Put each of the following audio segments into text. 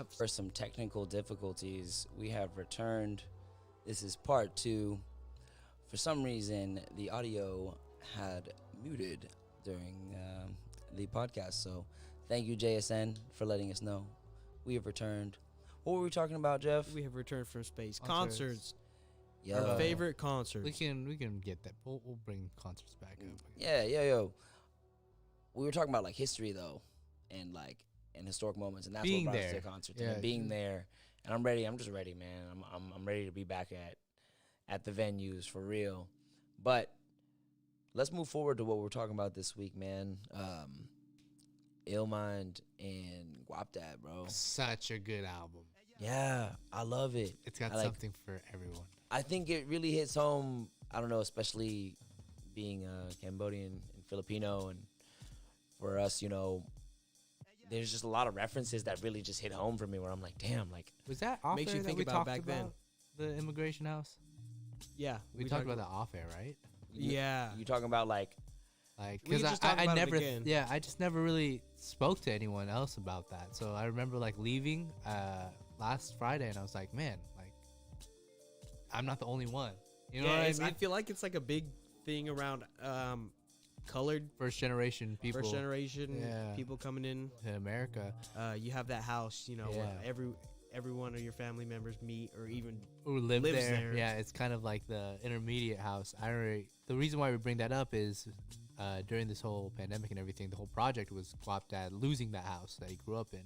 For some technical difficulties, we have returned. This is part 2. For some reason, the audio had muted during the podcast. So thank you, JSN, for letting us know. We have returned. What were we talking about, Jeff? We have returned from space. Concerts. Yo. Our favorite concerts. We can get that. We'll bring concerts back up. Yo. We were talking about like history though, and like and historic moments, and that's Being what brought us there. to concerts. Yeah. And being there, and I'm ready. I'm just ready, man. I'm ready to be back at the venues for real. But let's move forward to what we're talking about this week, man. Illmind and Guapdad, bro. Such a good album. Yeah, I love it. It's got something for everyone. I think it really hits home. I don't know, especially being Cambodian and Filipino, and for us, you know, there's just a lot of references that really just hit home for me. Where I'm like, damn, like Was that off Makes air you think that we about talked back then. The immigration house? Yeah. We talked about that off air, right? Yeah. you talking about like Like, We because just talked I about it never, again. I just never really spoke to anyone else about that. So I remember like leaving last Friday, and I was like, man, like I'm not the only one. You know what I mean? I feel like it's like a big thing around colored First generation people, first generation Yeah. people coming in. in America You have that house, you know, where Yeah. every one of your family members meet, or even who live lives there. there. Yeah, it's kind of like the intermediate house. The reason why we bring that up is during this whole pandemic and everything, the whole project was Guapdad losing that house that he grew up in.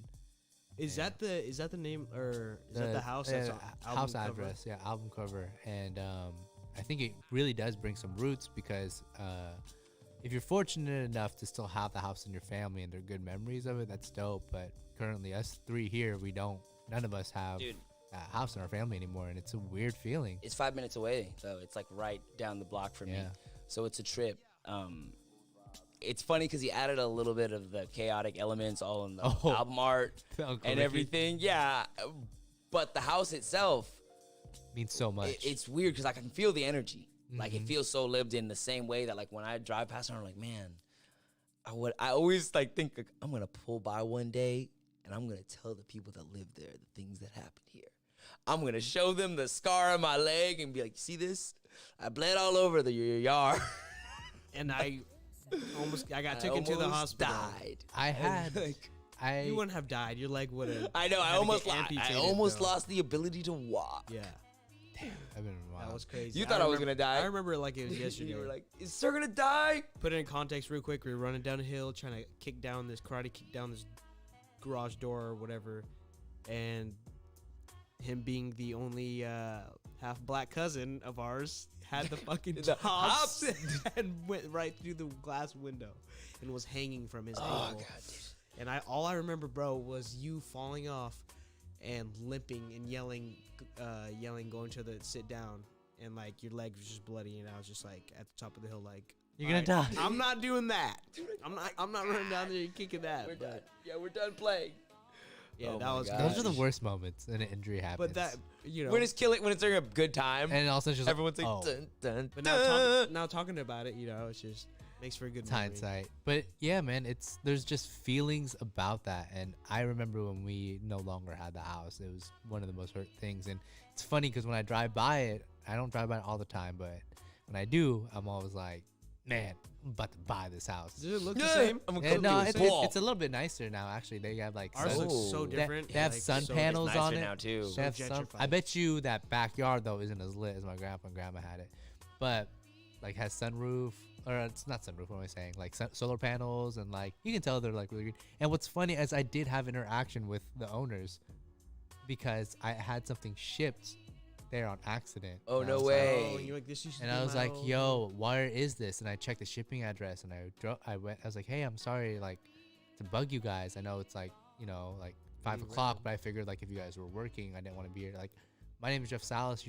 is Yeah. that the name, or is that the house? That's on album house cover? address, yeah, album cover. And I think it really does bring some roots, because if you're fortunate enough to still have the house in your family and there are good memories of it, that's dope. But currently us 3 here, none of us have Dude. a house in our family anymore, and it's a weird feeling. it's 5 minutes away though. It's like right down the block from me, Yeah. so it's a trip. It's funny because he added a little bit of the chaotic elements all in the album art Uncle and Ricky everything. Yeah, but the house itself, means so much. it's weird because I can feel the energy. Like it Mhm. feels so lived in the same way that like when I drive past it, I'm like, man, I always like think like, I'm gonna pull by one day and I'm gonna tell the people that live there the things that happened here. I'm gonna show them the scar on my leg and be like, you see this? I bled all over your yard. And I got taken to the almost hospital. died. I had, Like, You wouldn't have died. Your leg would have. I know. I had to almost, get I amputated, almost though. lost the ability to walk. Yeah, I've been wild. that was crazy. You thought I was remember- gonna die. I remember it like it was yesterday. You were like, "Is Sir gonna die?" Put it in context real quick. We were running down a hill, trying to kick down this garage door or whatever, and him being the only half black cousin of ours had the fucking The hops hops. and went right through the glass window and was hanging from his Oh ankle. god, dude. And all I remember, bro, was you falling off and limping and yelling, going to the sit down, and like your leg was just bloody, and I was just like at the top of the hill, like, You're gonna die. I'm not doing that. I'm not running down there and kicking that. We're but done. Yeah, we're done playing. yeah, Oh that my was. gosh. Those are the worst moments when an injury happens. But that, you know. When it's during a good time, and also it's just everyone's like, oh, dun, dun, but dun. now talking about it, you know, it's just makes for a good it's memory. hindsight. But yeah, man, there's just feelings about that. And I remember when we no longer had the house, it was one of the most hurt things. And it's funny because when I drive by it, I don't drive by it all the time, but when I do, I'm always like, man, I'm about to buy this house. Does it look the Yeah, same? I'm And no, gonna it's, cook you a it's a little bit nicer now. Actually, they have like Ours sun, looks so They- different. they have like, sun so panels nicer on it. now too. They have So sun. I gentrified. bet you that backyard though isn't as lit as my grandpa and grandma had it, but like has sunroof, or it's not sunroof. What am I saying? Like solar panels, and like you can tell they're like really good. And what's funny is I did have interaction with the owners because I had something shipped there on accident. Oh, And I no was like, way. Oh, and you're like, this used to and be I was my like, old- "Yo, where is this?" And I checked the shipping address, and I was like, "Hey, I'm sorry, like, to bug you guys. I know it's like, you know, like 5 Pretty o'clock, random. but I figured like if you guys were working, I didn't want to be here. Like, my name is Jeff Salas.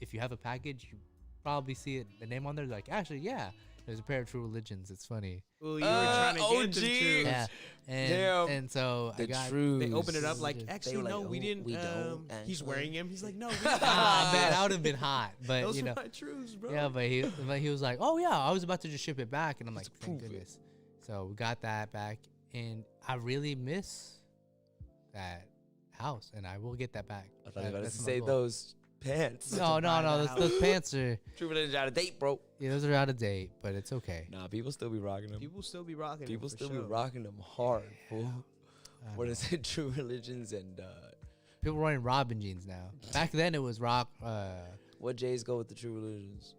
If you have a package, you probably see it, the name on there. Like, actually, yeah, there's a pair of True Religions. It's funny. Well, you were trying to get OG. them to. Yeah, and Damn. and so I The got. truth. They opened it up like, They actually, were like, no, we "Oh, didn't. we don't He's actually." wearing him. He's like, no, we didn't. Ah, man, that would have been hot, but Those you are know. my truths, bro. Yeah, but he was like, "Oh yeah, I was about to just ship it back," and I'm like, Let's "Thank prove it." goodness." So we got that back, and I really miss that house, and I will get that back. I thought you were about That's to my say goal. those pants. No, those pants are True Religion's out of date, bro. yeah, those are out of date, but it's okay. Nah, people still be rocking them. People still be rocking. People them, still for be sure. rocking them hard, fool. I What know. is it? True Religions and People running Robin jeans now. Back then it was rock. what J's go with the True Religions?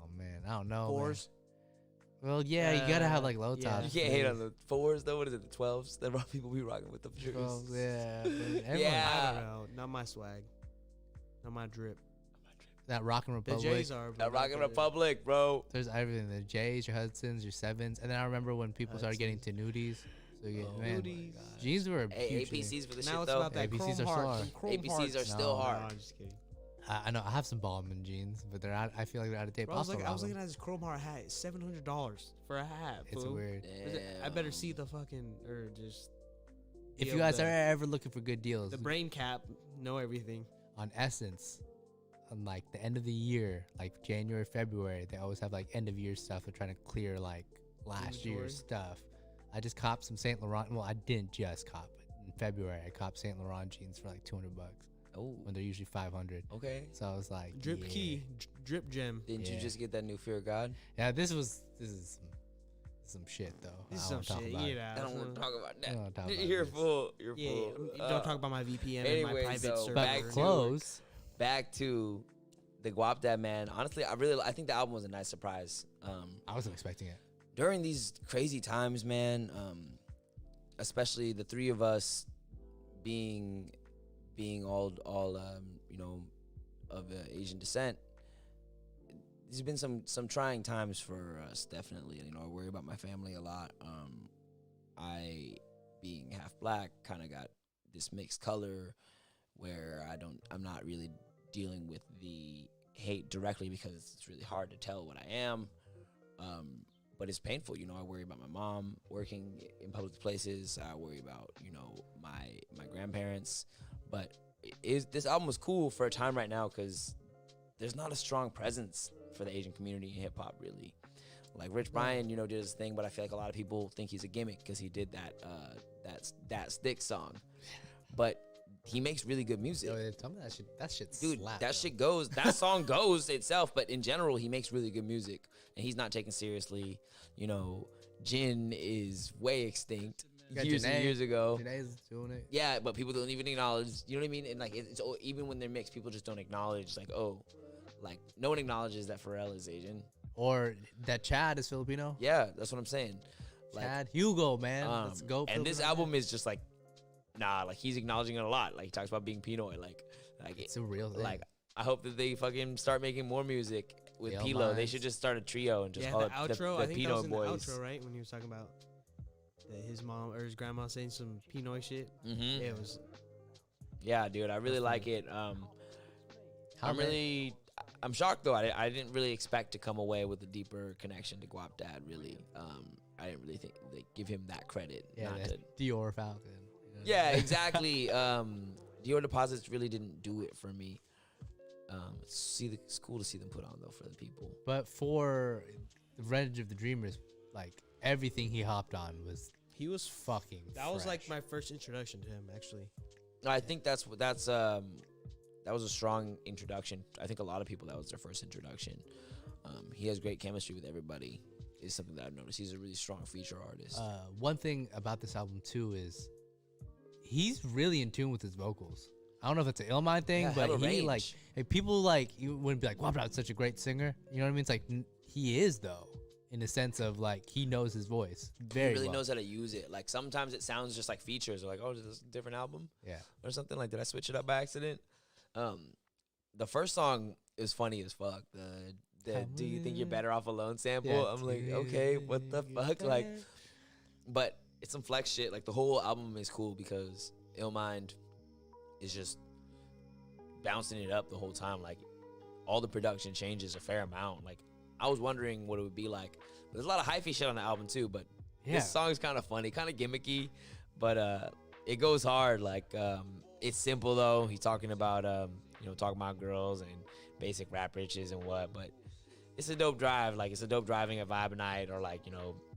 Oh man, I don't know. Fours. Man. Well, yeah, you gotta have like low yeah. tops. You can't hate on the 4s though. What is it? The 12s? That people be rocking with the Trues. Well, yeah, but everyone- Yeah. I don't know. Not my swag. Not my drip. that Rockin' The Republic. J's are. but That not Rockin' the- Republic, bro. There's everything. The J's, your Hudsons, your Sevens, and then I remember when people started getting to nudies. So you get Oh man, Nudies. jeans were Hey, huge. thing. APCs for the Now shit it's though. about that ABCs chrome are heart. still them chrome ABCs are hearts. still No. hard. No, I'm just kidding. I know I have some Ballman jeans, but they're out. I feel like they're out of date. Bro, but I was I'll still I was rock looking 'em. at this chrome heart hat. It's $700 for a hat. It's fool. weird. I better see the fucking or just. If be you guys able are to- ever looking for good deals, the brain cap, know everything. on Essence, on like the end of the year, like January, February, they always have like end of year stuff. They're trying to clear like last Inventory. year's stuff. I just copped some Saint Laurent. Well, I didn't just cop it. In February, I copped Saint Laurent jeans for like $200 Oh, when they're usually 500. okay. So I was like, Drip yeah. key, drip gem. Didn't you Yeah. just get that new Fear of God? Yeah, this is some shit though. This is I some don't wanna talk shit. about it. Yeah, I don't want to talk about I that. don't wanna talk about You're this. full. You're Yeah, full. don't talk about my VPN and my anyways, private though, server. back But to- clothes. Back to the Guap Dad man. Honestly, I think the album was a nice surprise. I wasn't expecting it. During these crazy times, man, especially the three of us being all you know, of Asian descent, there's been some trying times for us. Definitely, you know, I worry about my family a lot. I, being half black, kind of got this mixed color where I'm not really dealing with the hate directly because it's really hard to tell what I am. But it's painful, you know. I worry about my mom working in public places. I worry about, you know, my grandparents. But this album was cool for a time right now because there's not a strong presence for the Asian community in hip hop, really. Like Rich Brian, you know, did his thing, but I feel like a lot of people think he's a gimmick because he did that Stick song. But he makes really good music. Yo, tell me that shit Dude, slapped, that though. shit goes. That song goes itself, but in general, he makes really good music, and he's not taken seriously. You know, Jin is way extinct You got years and Janae. years ago. Janae's doing it. Yeah, but people don't even acknowledge. You know what I mean? And like, even when they're mixed, people just don't acknowledge. Like, oh, like no one acknowledges that Pharrell is Asian. Or that Chad is Filipino. Yeah, that's what I'm saying. Like, Chad Hugo, man. Let's go. And this Filipino album man. is just like, nah, like he's acknowledging it a lot. Like he talks about being Pinoy. Like It's a real thing. like I hope that they fucking start making more music with Yale Pilo. They Mines. should just start a trio and just Yeah, call the it outro. the I think that Pino was in Boys. the outro, right? When he was talking about that his mom or his grandma saying some Pinoy shit. Mm-hmm. Yeah, it was. Yeah, dude, I really like it. I'm shocked though. I didn't really expect to come away with a deeper connection to Guap Dad. Really, I didn't really think they give him that credit. Yeah, not that to, Dior Falcon. you know? yeah, exactly. Dior Deposits really didn't do it for me. It's cool to see them put on though for the people. But for the Revenge of the Dreamers, like everything he hopped on was He was. fucking. That was like fresh. my first introduction to him, actually. I think that was a strong introduction. I think a lot of people that was their first introduction. He has great chemistry with everybody. Is something that I've noticed. He's a really strong feature artist. One thing about this album too is he's really in tune with his vocals. I don't know if it's an Illmind thing, Yeah, but hella he range. like people like you wouldn't be like, "Wow, that's such a great singer." You know what I mean? It's like he is though, in the sense of like he knows his voice very he really well. knows how to use it. Like sometimes it sounds just like features, or like, oh, is this a different album Yeah, or something? Like, did I switch it up by accident? The first song is funny as fuck. The "Do You Think You're Better Off Alone" sample. Yeah. I'm like, okay, what the fuck? Like, but it's some flex shit. Like the whole album is cool because Illmind is just bouncing it up the whole time. Like all the production changes a fair amount. Like I was wondering what it would be like. There's a lot of hyphy shit on the album too, but yeah. this song's kind of funny, kind of gimmicky, but it goes hard. Like it's simple though. He's talking about talking about girls and basic rap riches and what, but it's a dope drive. Like it's a dope driving a vibe night, or like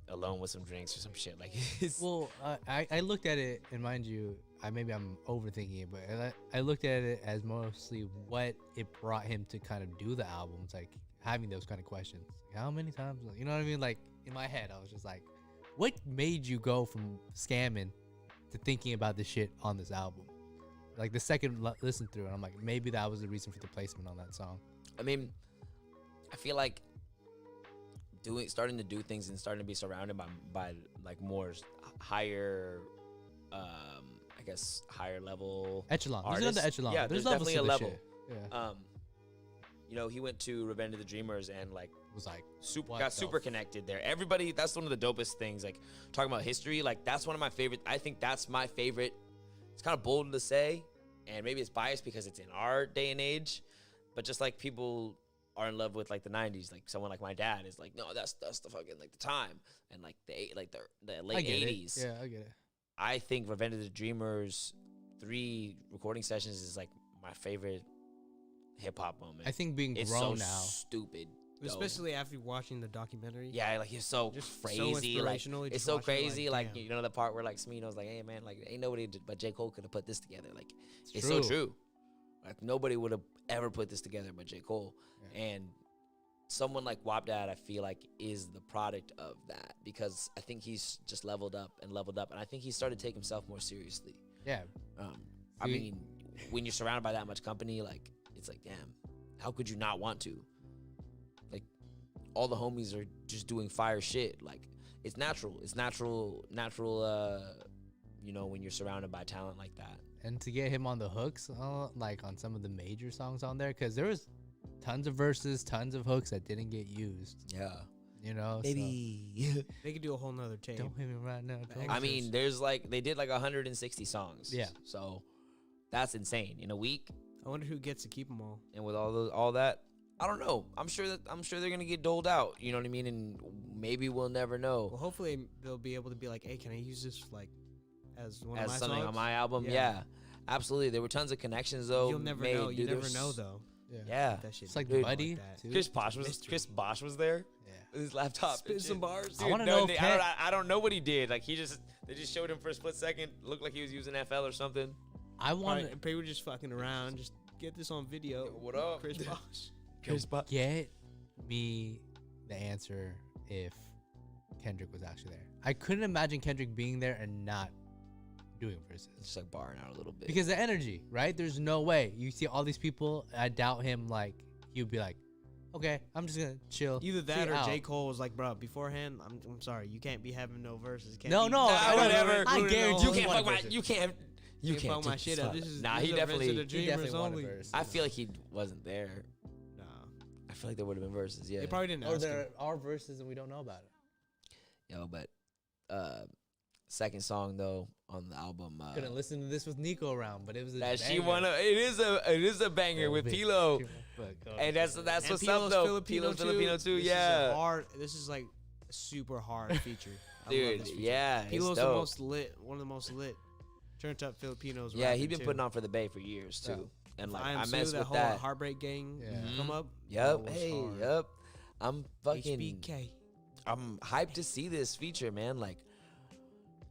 alone with some drinks or some shit. Like it's Well, I looked at it, and mind you, maybe I'm overthinking it, but I looked at it as mostly what it brought him to kind of do the album. It's like having those kind of questions. Like, how many times? You know what I mean? Like in my head, I was just like, what made you go from scamming to thinking about this shit on this album? Like the second listen through, and I'm like, maybe that was the reason for the placement on that song. I mean, I feel like starting to do things and starting to be surrounded by like more higher, I guess higher level echelon. artists. There's another echelon. Yeah, there's definitely a to this level. shit. Yeah. You know, he went to Revenge of the Dreamers and like Was like got super connected there. Everybody, that's one of the dopest things. Like talking about history, like that's one of my favorite. I think that's my favorite. It's kind of bold to say, and maybe it's biased because it's in our day and age, but just like people are in love with like the 90s, like someone like my dad is like, no, that's the fucking like the time, and like the late 80s. Yeah, I get it. I think Revenge of the Dreamers 3 recording sessions is like my favorite hip hop moment. I think being it's grown so now, stupid. Especially after watching the documentary. Yeah, like it's so Just crazy. so like inspirational. it's Just so watching it, crazy. Like damn. you know the part where like Smino's like, hey man, like ain't nobody but J. Cole could have put this together. Like it's so true. Like nobody would have ever put this together but J. Cole. Yeah. And someone like Wap Dad, I feel like is the product of that, because I think he's just leveled up, and I think he started taking himself more seriously. yeah. I mean, when you're surrounded by that much company, like it's like, damn, how could you not want to? Like, all the homies are just doing fire shit. Like, it's natural. It's natural. You know, when you're surrounded by talent like that. And to get him on the hooks, like on some of the major songs on there, because there was tons of verses, tons of hooks that didn't get used. Yeah, You know, maybe. They could do a whole nother tape. So, don't hit me right now. don't. I mean, there's like they did like 160 songs. Yeah. So that's insane in a week, I wonder who gets to keep them all. and with all that, I don't know. I'm sure they're gonna get doled out. You know what I mean? And maybe we'll never know. Well, hopefully they'll be able to be like, hey, can I use this like as one of As my something songs? on my album, Yeah. yeah, absolutely. There were tons of connections though. You'll never made, know. You dude. There never was- know though. Yeah. That shit It's like Dude, Buddy, that. too. Chris Bosh was there Yeah. with his laptop. Spit and some shit. bars. I Dude, wanna no, know they- if I don't know what he did. Like they just showed him for a split second. Looked like he was using FL or something. I want to People just fucking around. Just get this on video. Yo, what up? Chris Bosh. Chris Bosh. get me the answer if Kendrick was actually there. I couldn't imagine Kendrick being there and not doing verses. Just like barring out a little bit. Because the energy, right? There's no way. You see all these people, I doubt him, like, he would be like, okay, I'm just going to chill. Either that see or out. J. Cole was like, bro, beforehand, I'm sorry, you can't be having no verses. Can't No, be- no, I don't- whatever. I guarantee You he can't wanted fuck my. verses. You can't. You can't fuck my take shit this up. fuck. This is Nah, this he is a Revenge of definitely. the He Dreamers definitely wanted only. verses. I feel like he wasn't there. Nah, I feel like there would have been verses. Yeah. they probably didn't Or ask him. there are verses and we don't know about it. Yo, but second song though on the album. Couldn't listen to this with Nico around, but it was a That she banger. wanna. It is a banger Oh, with Vic. Pilo. Fuck, oh, And that's And what's Pilo's up though. Filipino Pilo's Filipino too. This Yeah. This is like a super hard feature. I love Dude, this feature. yeah, it's Pilo's the dope. most lit, one of the most lit turned up Filipinos. Yeah, rapping, he's been too. putting on for the Bay for years too. Yeah. And like I Am I Sue, messed that with whole that. Heartbreak Gang Yeah. come up. Yep. that was Hey. hard. Yep. I'm fucking. HBK. I'm hyped to see this feature, man. Like,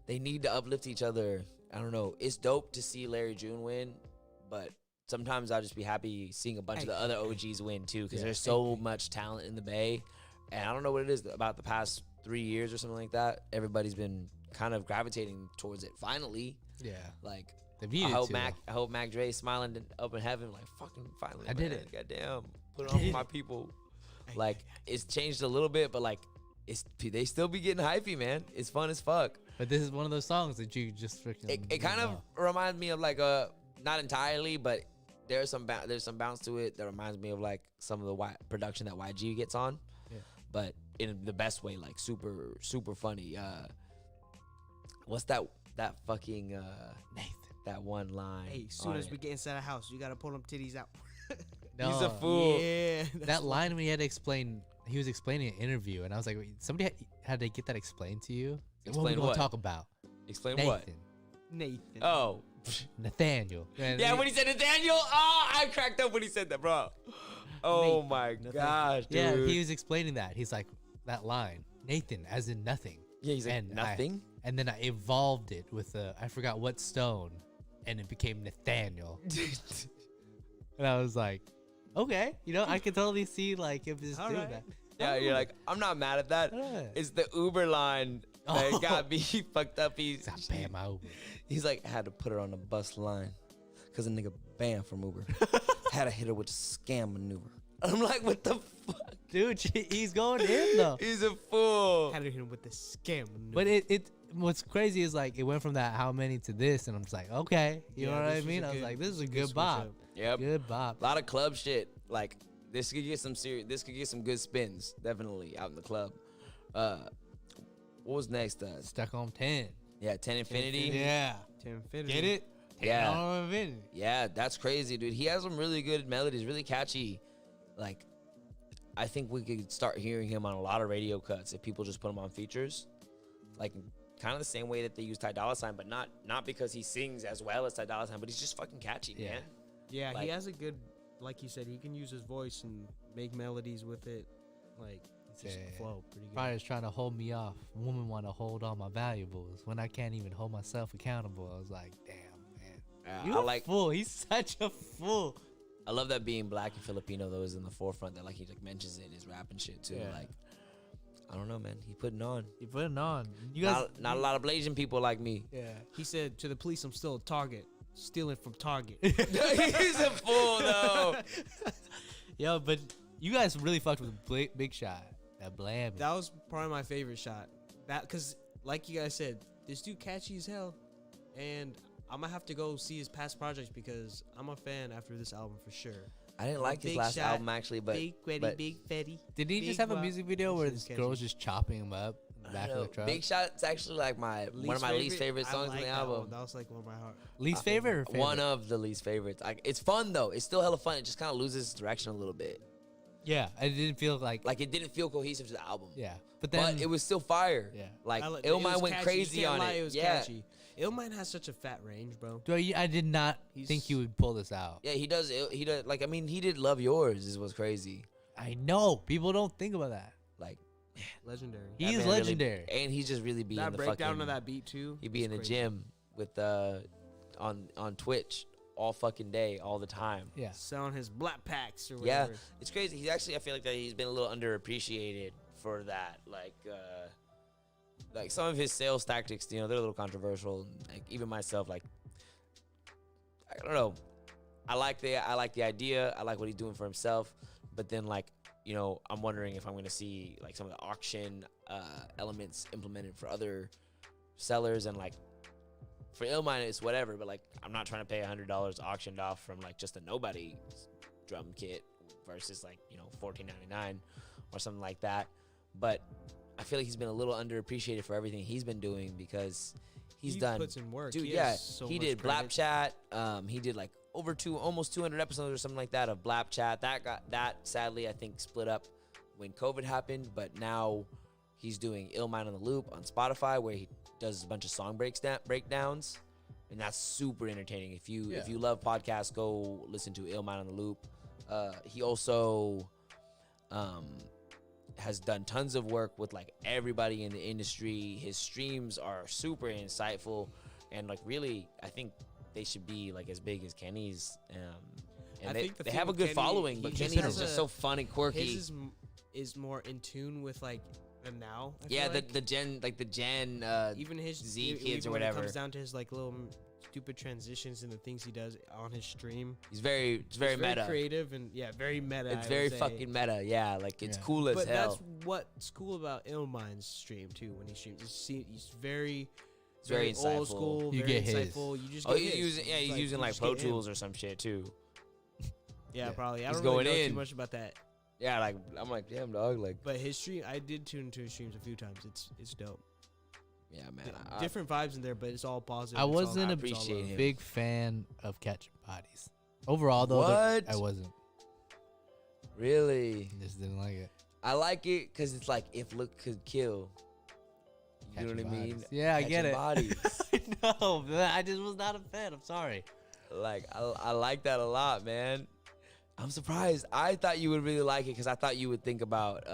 they need to uplift each other. I don't know. It's dope to see Larry June win, but sometimes I'll just be happy seeing a bunch of the other OGs win too, because Yeah. there's so much talent in the Bay, and I don't know what it is about the past 3 years or something like that. Everybody's been kind of gravitating towards it. Finally, Yeah. like They I needed hope to. I hope Mac Dre smiling up in heaven, like fucking finally. I did man. it. Goddamn, put it on for my people. Like it's changed a little bit, but like they still be getting hypey, man. It's fun as fuck. But this is one of those songs that you just freaking. It kind of reminds me of like not entirely, but there's some bounce to it that reminds me of like some of the production that YG gets on. Yeah. But in the best way, like super funny. What's that fucking Nathan. that one line? Hey, as soon on as it? we get inside the house, you gotta pull them titties out. He's a No, fool. Yeah, That line when he had to explain, he was explaining an interview, and I was like, wait, somebody had to get that explained to you? What Explain we gonna what? talk about? Explain Nathan. what? Nathan. Oh. Nathaniel. And Yeah, he- when he said Nathaniel, oh, I cracked up when he said that, bro. Oh Nathan. my Nathaniel. gosh, dude. yeah, he was explaining that. He's like, that line, Nathan, as in nothing. Yeah, he's like and nothing. And then I evolved it with I forgot what stone, and it became Nathaniel. And I was like, okay, you know, I could totally see like if this All doing right. that. Yeah, you're like, I'm not mad at that. Yeah. It's the Uber line that Oh. got me fucked up. Stop paying my Uber. He's like, I had to put her on the bus line because a nigga banned from Uber. Had to hit her with a scam maneuver. I'm like, what the fuck? Dude, he's going in though. He's a fool. Had to hit him with the scam. But it what's crazy is like it went from that how many to this, and I'm just like, okay, you know what I mean? I was like, this is a good switch bop. up. Yep. Good bop. A lot of club shit. Like this could get some serious. This could get some good spins. Definitely out in the club. What was next? Stuck on 10. Yeah, 10 Infinity. Yeah. To infinity. Get it? Yeah. 10 on Infinity. Yeah, that's crazy, dude. He has some really good melodies, really catchy. Like, I think we could start hearing him on a lot of radio cuts if people just put him on features. Like, kind of the same way that they use Ty Dolla $ign, but not because he sings as well as Ty Dolla $ign, but he's just fucking catchy, Yeah. man. Yeah, Like- he has a good, like you said, he can use his voice and make melodies with it. Like, just Yeah. flow pretty good. Probably is trying to hold me off. Woman want to hold all my valuables when I can't even hold myself accountable. I was like, damn, man. You I a like. fool. He's such a fool. I love that being black and Filipino though is in the forefront. That like he like mentions it in his rap and shit too. Yeah. Like, I don't know, man. He putting on. You putting on. You guys. Not a lot of Blasian people like me. Yeah. He said to the police, I'm still a target. Stealing from Target. He's a fool though. Yo, but you guys really fucked with Big Shot. That blam. That was probably my favorite shot. That, because, like you guys said, this dude catchy as hell. And I'm going to have to go see his past projects because I'm a fan after this album for sure. I didn't like his Big last Shot, album actually, but big, Fetty, but- big, Fetty. Did he just Big have a Wop. music video where This this is girl's catchy. just chopping him up in the I back don't of the know. truck? Big Shot's actually like one of my least favorite I songs on like the that album. one. That was like one of my heart. Least favorite or favorite? One of the least favorites. Like it's fun though. It's still hella fun. It just kind of loses direction a little bit. Yeah, I didn't feel like. Like it didn't feel cohesive to the album. Yeah, but then But it was still fire. Yeah. Like I like- Illmind was went catchy. crazy You can't on lie, it. It was Yeah. catchy. Illmind has such a fat range, bro. Dude, I did not He's- think he would pull this out. Yeah, he does. He does. Like I mean, he did "Love Yours" is what's crazy. I know people don't think about that. Like Legendary. He that is man really- legendary. and he's just really be That in the breakdown fucking. of that beat, too. He'd be is in the crazy. gym with on Twitch all fucking day, all the time. Yeah, Selling his black packs or Yeah, whatever. it's crazy. He's actually, I feel like that he's been a little underappreciated for that. Like some of his sales tactics, you know, they're a little controversial. Like even myself, like I don't know. I like the idea. I like what he's doing for himself. But then like, you know, I'm wondering if I'm gonna see like some of the auction elements implemented for other sellers and like for Illmind it's whatever. But like I'm not trying to pay $100 auctioned off from like just a nobody drum kit versus like, you know, $14.99 or something like that. But I feel like he's been a little underappreciated for everything he's been doing because he's He done. puts in work. Dude, He yeah, has so he much did credit. Blap Chat. He did like almost 200 episodes or something like that of Blap Chat. That sadly I think split up when COVID happened, but now he's doing Illmind on the Loop on Spotify where he does a bunch of song breakdowns, and that's super entertaining. If you love podcasts, go listen to Illmind on the Loop. He also has done tons of work with like everybody in the industry. His streams are super insightful, and like really, I think they should be like as big as Kenny's. And I they, think the they thing have a with good Kenny, following, but he Kenny just is has just a- so fun and quirky. His is more in tune with like the now. I Yeah, feel like. the gen even his Z even kids or when whatever. It comes down to his like little stupid transitions and the things he does on his stream. It's very It's meta. creative and very meta. It's I very would say. fucking meta. Yeah, like it's Yeah. cool as But hell. that's what's cool about Illmind's stream too. When he streams, he's very, It's very old insightful. school, You very get his. insightful. You just Oh, get he's his. using It's he's using you like just Pro get him. Tools or some shit too. Yeah, Yeah. probably. I He's don't really going know in. too much about that. Yeah, like I'm like damn dog, like But his stream, I did tune into his streams a few times. It's dope. yeah, man. I- Different vibes in there, but it's all positive. I It's all- wasn't it's a all appreciate love. him. big fan of catching bodies. Overall, though, What? I wasn't. Really, Just didn't like it. I like it because it's like if look could kill. You know what I Catching mean? bodies. Yeah, I get Catching it. Bodies. No, man, I just was not a fan. I'm sorry. Like I like that a lot, man. I'm surprised. I thought you would really like it because I thought you would think about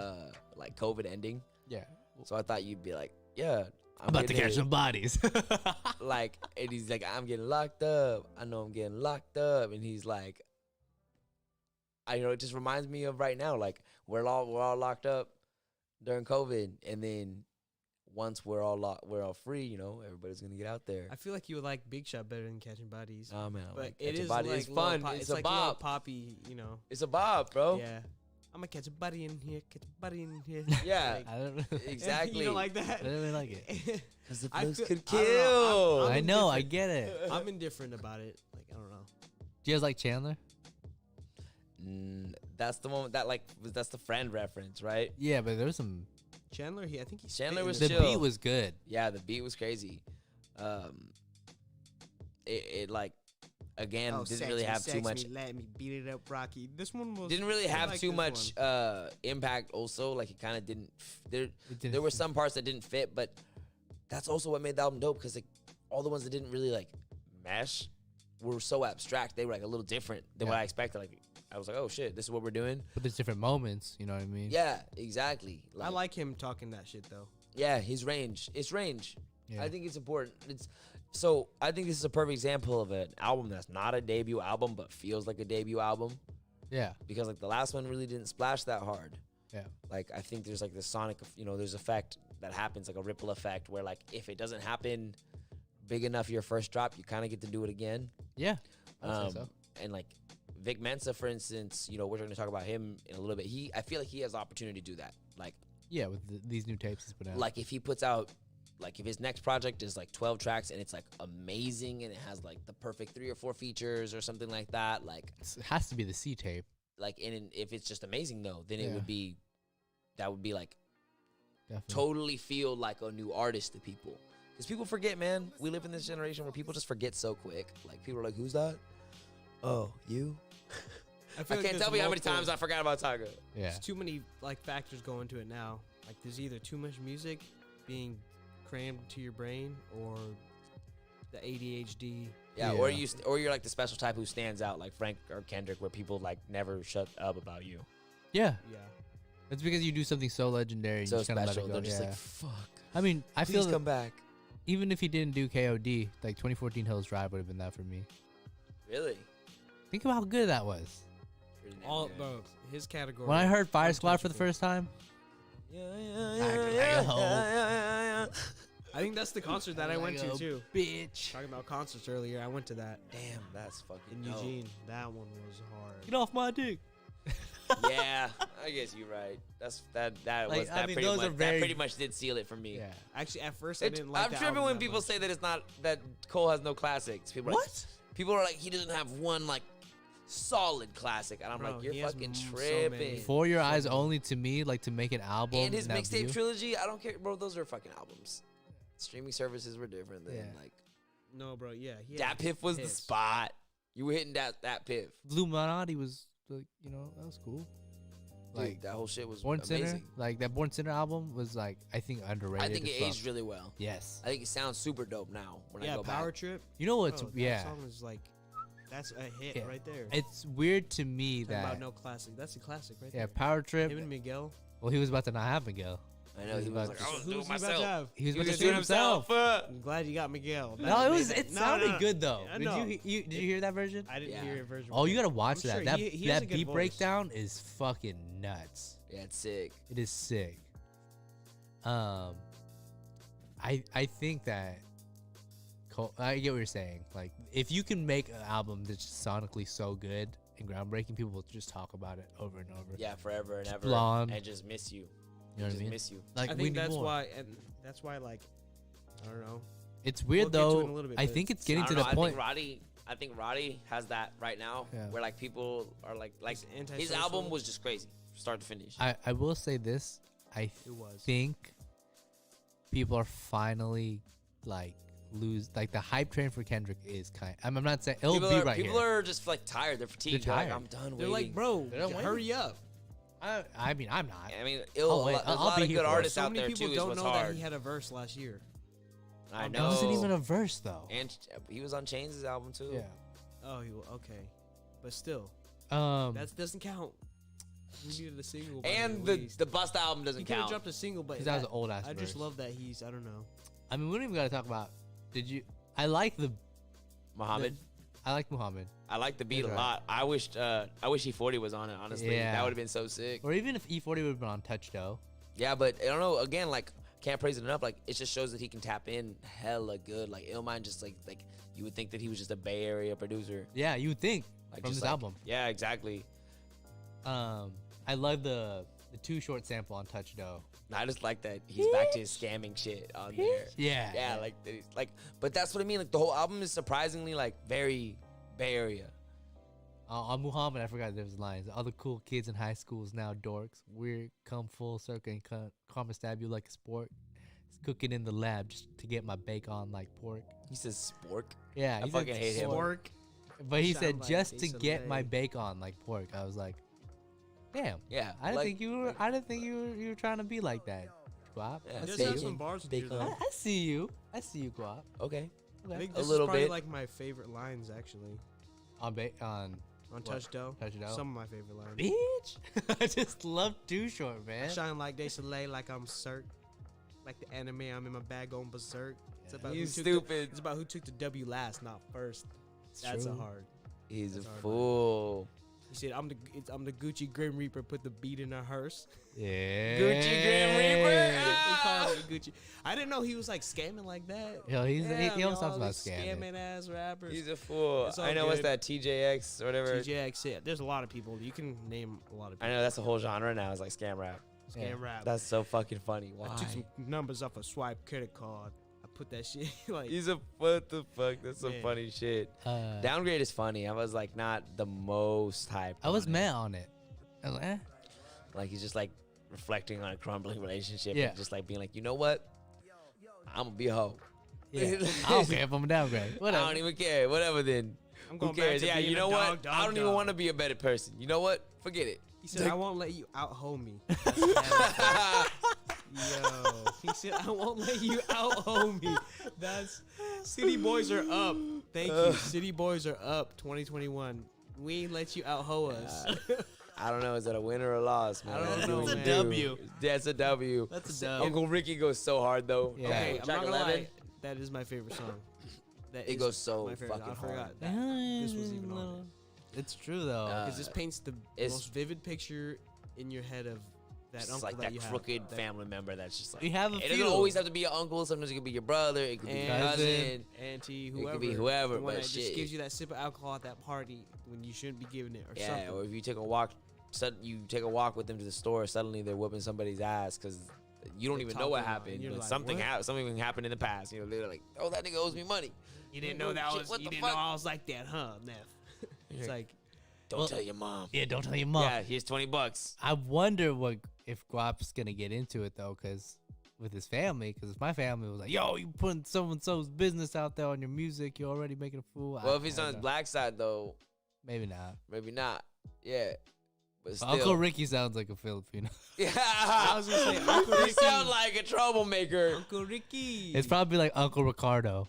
like COVID ending. Yeah. So I thought you'd be like, yeah, I'm about to getting catch hit. some bodies. Like, and he's like, I'm getting locked up. I know I'm getting locked up. And he's like, it just reminds me of right now. Like, we're all locked up during COVID, and then once we're all free, everybody's gonna get out there. I feel like you would like Big Shot better than Catching Bodies. Oh man, But like it Catch a is Body. like It's fun. It's a like little bop. poppy, It's a bop, bro. Yeah. I'm gonna catch a buddy in here, catch a buddy in here. Yeah. Like, I don't Exactly. you don't like that? I don't really like it. Because the I blues feel- could I don't know, kill. I'm I know, I indifferent. get it. I'm indifferent about it. Like, I don't know. Do you guys like Chandler? That's the moment that's the friend reference, right? Yeah, but there was some. Chandler, I think he's Chandler spitting was The this- chill. beat was good. Yeah, the beat was crazy. It like again Oh, didn't sex really me, have too sex much. me, let me beat it up, Rocky. This one was Didn't really I have like too this much one. impact. Also, like it kind of didn't. There It didn't there were fit. some parts that didn't fit, but that's also what made the album dope because like all the ones that didn't really like mesh were so abstract. They were like a little different than what Yeah. I expected. Like I was like, oh shit, this is what we're doing. But there's different moments. You know what I mean? Yeah, exactly. I like him talking that shit though. Yeah, his range. It's range. Yeah. I think it's important. I think this is a perfect example of an album that's not a debut album but feels like a debut album Yeah. because like the last one really didn't splash that hard. Yeah. Like I think there's like this sonic, there's effect that happens, like a ripple effect where like if it doesn't happen big enough your first drop, you kind of get to do it again. Yeah. I'd say so. And like Vic Mensa, for instance, we're going to talk about him in a little bit. I feel like he has the opportunity to do that. Like Yeah, with these new tapes he's put out. if he puts out, like if his next project is like 12 tracks and it's like amazing and it has like the perfect 3 or 4 features or something like that, like It has to be the C tape. and if it's just amazing though, then Yeah. that would be like Definitely. totally feel like a new artist to people. Because people forget, man. We live in this generation where people just forget so quick. Like people are like, "Who's that?" Oh, you. I feel like can't there's tell you how many multiple- times I forgot about Tyga. Yeah. There's too many like factors go into it now. Like there's either too much music being crammed to your brain or the ADHD. Yeah, Yeah. or you're like the special type who stands out, like Frank or Kendrick, where people like never shut up about you. Yeah. Yeah. It's because you do something so legendary. You So just kind of let special. it go. They're just Yeah. like, fuck. I mean, I Please feel that come back. even if he didn't do KOD, like 2014 Hills Drive would have been that for me. Really? Think about how good that was. Pretty damn All good. bro, his category. When I heard Fire Squad for the untouchable. first time, Yeah, yeah. I think that's the concert that I went to Like a too. bitch. Talking about concerts earlier, I went to that Damn, that's fucking in dope. Eugene. That one was hard. Get off my dick. Yeah, I guess you're right. That Like, was I that mean, pretty those much are very- that pretty much did seal it for me. Yeah. Actually, at first I didn't like. I'm the tripping album when that people much. say that it's not that Cole has no classics. People are like, people are like, he doesn't have one like solid classic, and I'm Bro, like, you're he has fucking so tripping. many. For Your Eyes Only, to me, like to make an album. And his in that mixtape view- trilogy, I don't care, bro. Those are fucking albums. Streaming services were different then. Yeah. Like No, bro. Yeah. He that had piff was the hits. spot. You were hitting that piff. Illuminati was like, that was cool. Dude, Like that whole shit was Born amazing. Sinner, like that Born Sinner album was like I think underrated. I think it as fuck. aged really well. Yes. I think it sounds super dope now when I Yeah, go Power back. Trip. You know what's Bro, that yeah. song is like, that's a hit Yeah. right there. It's weird to me Talking that about no classic. That's a classic right yeah, there. Power Trip. Him and Miguel. Well, he was about to not have Miguel. I know he was like, I was Who doing was he about to myself. have? He was He about was to doing shoot himself. I'm glad you got Miguel. No, That it was. made It no, sounded no. good though. I Did know. you hear that version? I didn't Yeah. hear a version. Oh, with you it. gotta watch I'm that. sure That he has a that good beat voice. breakdown is fucking nuts. Yeah, it's sick. It is sick. I think that I get what you're saying. Like, if you can make an album that's sonically so good and groundbreaking, people will just talk about it over and over. Yeah, forever and ever. Blonde. And just miss you. You know what I just mean? miss you. Like, I we think need that's more. why, and that's why, like, I don't know. It's weird We'll get to it though. in a little bit, I but think it's I getting don't to know, the point. I think Roddy has that right now, Yeah. where like people are like It's his antisocial. album was just crazy, start to finish. I will say this. I It was. think people are finally like the hype train for Kendrick is kind. I'm not saying it'll people be are, right people here. are just like tired. They're fatigued. They're They're tired. like, I'm done They're waiting. like, bro, They're not hurry up. I mean, I'm not. I mean, I'll wait. there's a I'll lot be of here good for it. artists So out many there people too. Is don't what's know that hard. he had a verse last year. I It It know. wasn't even a verse though. And he was on Chains' album too. Yeah. Oh, okay, but still, Um. that doesn't count. We needed a single. by And release. the Bust album he doesn't could have count. dropped a single, but Because that was an old ass I just verse. love that he's. I don't know. I mean, we don't even gotta talk about. Did you? I like the. Muhammad. I like Muhammad. I like the beat He's a right. lot. I wish E40 was on it. Honestly, Yeah. that would have been so sick. Or even if E40 would have been on Touch Dough. Yeah, but I don't know. Again, like can't praise it enough. Like it just shows that he can tap in hella good. Like Illmind, just like you would think that he was just a Bay Area producer. Yeah, you would think Like from just this like- album. Yeah, exactly. I love the Too Short sample on Touch Dough. And I just like that he's back to his scamming shit on there. Yeah. Yeah, like, but that's what I mean. Like the whole album is surprisingly like very Bay Area. On Muhammad, I forgot there was lines. All the cool kids in high schools now dorks. We're come full circle and come and stab you like a sport. It's cooking in the lab just to get my bake on like pork. He says spork. Yeah, I he fucking said hate him. spork. Spork. But he Sound said like just to Jason get my Lay. bake on like pork. I was like, damn. Yeah, I didn't like- think you were. I didn't think you were trying to be like that, Guap. Yeah, I He does see have you. some bars in Bacon. here, though. I see you. I see you, Guap. Okay. I Okay. think A this little is probably bit. like my favorite lines, actually. On On What? Touch Dough. Touch Dough. Some of my favorite lines. bitch. I just love Too Short, I man. shine like they Soleil, like I'm Cirque. Like the anime, I'm in my bag on berserk. It's Yeah. about He's who took the- stupid. it's about who took the W last, not first. It's That's a true. hard. He's a That's hard, fool. He said, "I'm the Gucci Grim Reaper. Put the beat in a hearse." Yeah. Gucci Grim Reaper. He Ah! called it Gucci. I didn't know he was like scamming like that. Yo, he Damn, always talks y'all, about these scamming. scamming ass rappers. He's a fool. It's all I know what's good. that TJX or whatever. TJX, yeah. There's a lot of people. You can name a lot of I people. know that's a whole genre now. It's like scam rap. Scam Yeah. rap. That's so fucking funny. Why? I took some numbers off a swipe credit card. I put that shit like. He's a what the fuck? That's some Man. funny shit. Uh, Downgrade is funny. I was like not the most hyped. I was on it. mad on it. I was like, eh. Like he's just like reflecting on a crumbling relationship. Yeah. And just like being like, you know what? I'm gonna be a hoe. Yeah. I don't care if I'm a downgrade. Whatever. I don't even care. Whatever then. I'm Who going back cares? to Yeah, being you a know what? dog, I don't dog, even dog. want to be a better person. You know what? Forget it. He said, "I won't let you out hoe me." That's bad. Yo, he said, "I won't let you out hoe me." That's City Boys are up. Thank you, City Boys are up. 2021. We ain't let you out hoe us. I don't know. Is that a win or a loss, man? I don't What know, do we man. do? W. That's a W. That's a dub. Uncle Ricky goes so hard though. Yeah. Okay, I'm Track not gonna 11, lie. That is my favorite song. That It is goes so my favorite. fucking I forgot hard. that this was even on it. It's true though. Because this paints the it's- most vivid picture in your head of that It's uncle like that that you have. crooked That family member that's just like. We have a It few. doesn't always have to be your uncle. Sometimes it could be your brother. It could be your Cousin, cousin. auntie, It whoever. could be whoever, The one but that shit. just gives you that sip of alcohol at that party when you shouldn't be giving it or Yeah, something. or if you take a walk, you take a walk with them to the store. Suddenly they're whooping somebody's ass because you don't They even know what talking about it, happened. and you're But like, something what? something happened in the past. You know, they're like, oh, that nigga owes me money. You didn't Oh, know that shit, was. what You the didn't fuck? know I was like that, huh, Neff? It's Yeah. like Don't Well, tell your mom. Yeah, don't tell your mom. Yeah, here's $20. I wonder if Guap's gonna get into it though, cause with his family, cause if my family was like, "Yo, you putting so and so's business out there on your music, you're already making a fool." Well, if he's I on his don't know. black side though, Maybe not. maybe not. Yeah, but still. Uncle Ricky sounds like a Filipino. Yeah, I was gonna say Uncle you Ricky. sound like a troublemaker. Uncle Ricky. It's probably like Uncle Ricardo.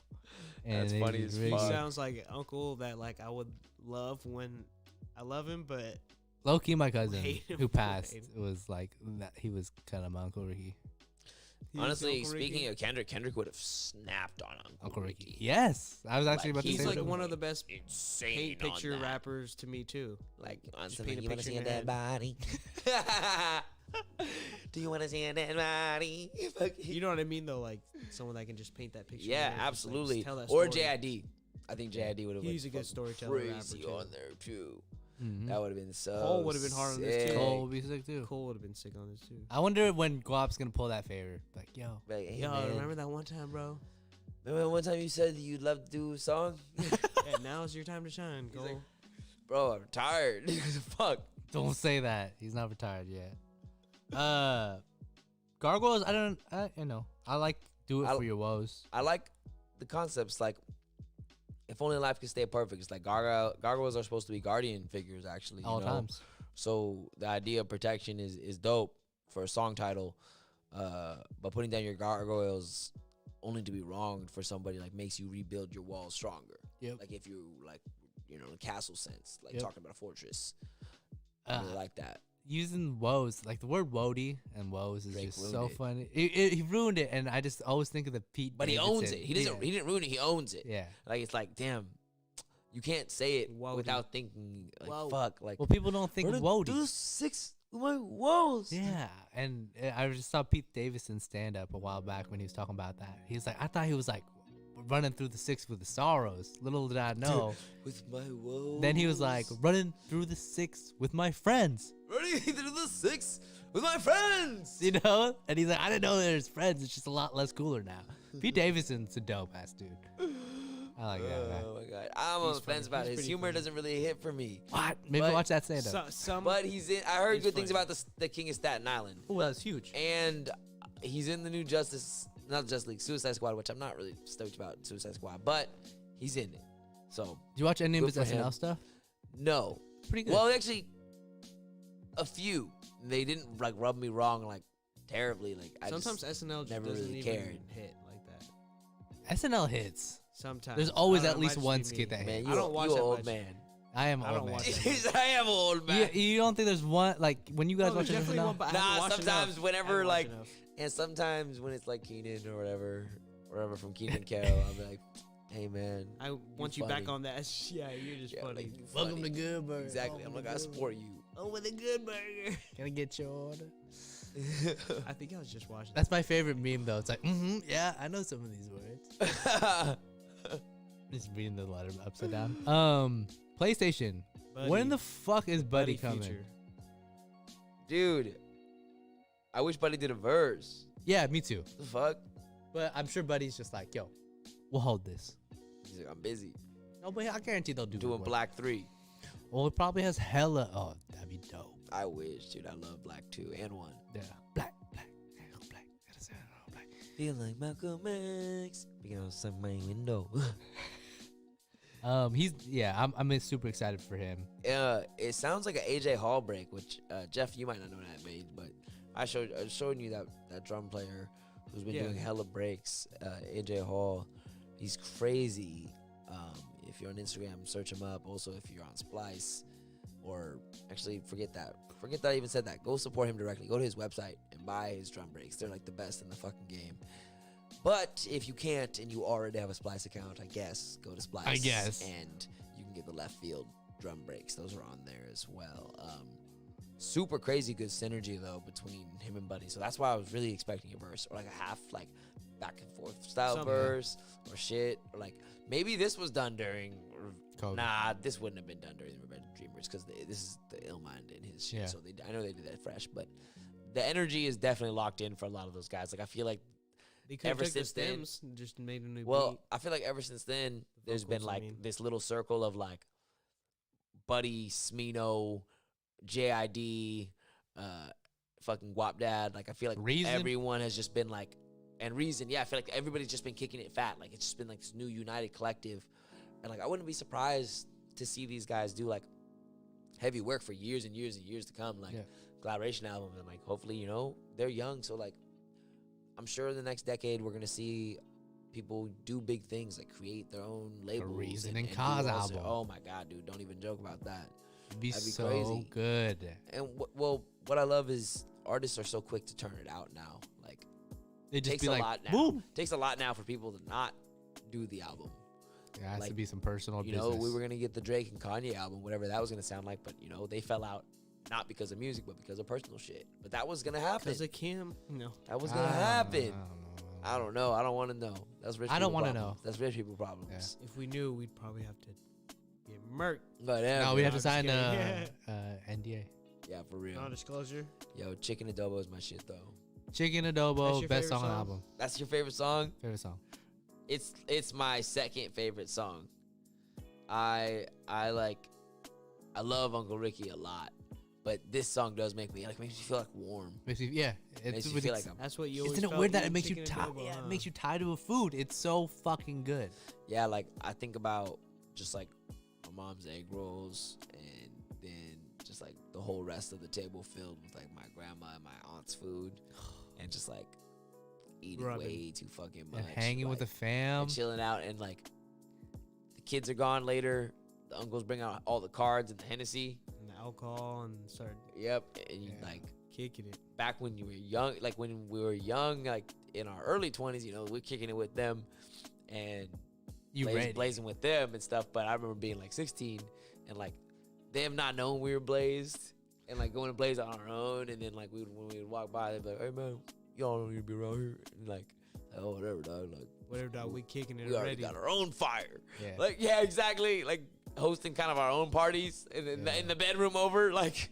That's then funny he's as He fuck. sounds like an uncle that like I would love when I love him, but Low key, my cousin Hate him, who passed hate was like that. He was kind of my Uncle Ricky. he's Honestly, Uncle speaking Ricky. of Kendrick would have snapped on Uncle Ricky. Yes, I was actually Like, about to he's say like that. one of the best insane paint on picture that. rappers to me too. Like on Just something, paint a you want to picture see a in your dead body? Do you want to see a dead body? You know what I mean though, like someone that can just paint that picture. in Yeah, your head, just, like, absolutely. tell that Or story. JID. I think JID would have. He's a good storyteller rapper, Crazy too. on there too. Mhm. That would have been so. Cole would've been hard on this, too. sick. Cole would be sick too. Cole would have been sick on this too. I wonder when Guap's gonna pull that favor. Like, yo, Like, hey, Yo, man, remember that one time, bro? remember one time you said that you'd love to do a song? Yeah, now's your time to shine, He's Cole. like, bro, I'm tired. Fuck. don't say that. He's not retired yet. Gargoyles. I like do it I- for your woes. I like the concepts. Like, if only life could stay perfect. It's like gargoyles are supposed to be guardian figures, actually. All you know? times. So the idea of protection is dope for a song title. But putting down your gargoyles only to be wronged for somebody like makes you rebuild your walls stronger. Yep. Like if you like, in castle sense, like Yep. talking about a fortress. I really like that. using woes, like the word woady and woes is Drake just ruined so it. funny. He ruined it, and I just always think of the Pete. But he Davidson. owns it. He doesn't. He didn't ruin it. He owns it. Yeah. Like it's like, damn, you can't say it Wody. without thinking like, Whoa. fuck, like. Well, people don't think woady. Do 6 with my woes. Yeah, and I just saw Pete Davidson stand up a while back when he was talking about that. He was like, I thought he was like running through the 6 with the sorrows. Little did I know. With my woes. Then he was like, running through the 6 with my friends. running through the 6 with my friends. You know? And he's like, I didn't know there's friends. It's just a lot less cooler now. Pete Davidson's a dope ass dude. I like that guy. Oh my god, I'm on He's the fence funny. about He's it. His pretty humor funny. doesn't really hit for me. What? Maybe But- watch that stand up. But he's in. I heard He's good things funny. about the King of Staten Island, Oh, that's huge. and he's in the new not Justice League, Suicide Squad, which I'm not really stoked about Suicide Squad, but he's in it. So Did you watch any of Good his for him. SNL stuff? no, Pretty good. well actually, a few. They didn't like rub me wrong like terribly. Like I Sometimes just, SNL just never doesn't really even cared. hit like that. SNL hits. Sometimes There's always I at don't know, least it might one just be skit me. that man, hits. you I don't watch you that old much. man. I am I old don't man. watch that. He's- I am old man. You don't think there's one, like, when you guys No, watch there's definitely SNL? one, but I Nah, haven't watched sometimes enough. whenever, I haven't watched like, enough. And sometimes when it's like Keenan or whatever from Keenan and Carol, I'll be like, hey man, I want you back funny. on that. Yeah, you're just Yeah, funny. like, you Welcome funny. to Good Burger. Exactly. I'm like, I support you. Oh, with a good burger. Can I get your order? I think I was just watching. That's my favorite meme, though. It's like, yeah, I know some of these words. Just reading the letter upside down. PlayStation. Buddy. When the fuck is Buddy coming? Future. Dude, I wish Buddy did a verse. Yeah, me too. The fuck? But I'm sure Buddy's just like, yo, we'll hold this. He's like, I'm busy No, but I guarantee they'll do doing good work. Black 3. Well, it probably has hella. Oh, that'd be dope. I wish, dude. I love Black 2 and 1. Yeah. Black. Gotta say it all black. Feel like Malcolm X. Peeking outside my window. I'm super excited for him. It sounds like an AJ Hall break, which Jeff, you might not know that made, but I was showing you that drum player who's been Yeah. doing hella breaks. AJ Hall, he's crazy. If you're on Instagram, search him up. Also, if you're on Splice, or actually forget that I even said that. Go support him directly. Go to his website and buy his drum breaks. They're like the best in the fucking game. But if you can't and you already have a Splice account, I guess go to Splice. I guess. And you can get the left field drum breaks. Those are on there as well. Super crazy good synergy though between him and Buddy. So that's why I was really expecting a verse or like a half like back and forth style Something. verse or shit. Or like maybe this was done during. COVID. Nah, this wouldn't have been done during the Revenge of Dreamers because this is the Illmind in his shit. Yeah. So I know they did that fresh, but the energy is definitely locked in for a lot of those guys. Like I feel like They could have Ever took the since then- stems and just made a new well, beat. I feel like ever since then, there's been vocals, I like mean. this little circle of like Buddy, Smino, JID, fucking Guap Dad. Like I feel like Reason? everyone has just been like, and Reason. Yeah, I feel like everybody's just been kicking it fat. Like it's just been like this new united collective, and like I wouldn't be surprised to see these guys do like heavy work for years and years and years to come. Like Yeah. collaboration albums, and like hopefully they're young, so like I'm sure in the next decade we're gonna see people do big things, like create their own labels. Reason and do Cause all sorts- album. Oh my god, dude! Don't even joke about that. It'd be That'd be so crazy. good. And what I love is artists are so quick to turn it out now. Like It just takes be a like, lot now. boom. Takes a lot now for people to not do the album. It has to Like, be some personal You business. know, we were gonna get the Drake and Kanye album, whatever that was gonna sound like, but they fell out not because of music, but because of personal shit. But that was gonna happen. Because of Kim, no. That was I gonna don't know, happen. I don't know. I don't know. I don't want to know. That's rich. I don't people wanna problems. know. That's rich people problems. If we knew, we'd probably have to get murked. But yeah, No, we have to I'm just sign kidding. NDA. yeah, for real. Non-disclosure. Yo, chicken adobo is my shit though. Chicken That's Adobo, your best favorite song on the song? album. That's your favorite song? Favorite song. It's my second favorite song. I love Uncle Ricky a lot, but this song does makes me feel like warm. Makes you, yeah. Makes It's you feel like I'm, That's what you always isn't it felt weird that eating it makes you chicken tired? adobo, Yeah, huh? it makes you tired to a food. It's so fucking good. yeah, like I think about just like my mom's egg rolls, and then just like the whole rest of the table filled with like my grandma and my aunt's food, and just like eating Rubbing. way too fucking much, And hanging with the like, fam. and chilling out, and like the kids are gone later. The uncles bring out all the cards and the Hennessy. And the alcohol and start Yep. And you Yeah. like kicking it. back when you were young, like when we were young, like in our early 20s, you know, we're kicking it with them and You ready? blazing with them and stuff. But I remember being like 16 and like them not knowing we were blazed and like going to blaze on our own. And then like when we would walk by, they'd be like, "Hey man, y'all don't need to be around here." And like, "Oh, whatever, dog. Like, Whatever, dog. We kicking it we already already. got our own fire." Yeah. Like, yeah, exactly. Like hosting kind of our own parties in the bedroom over. Like,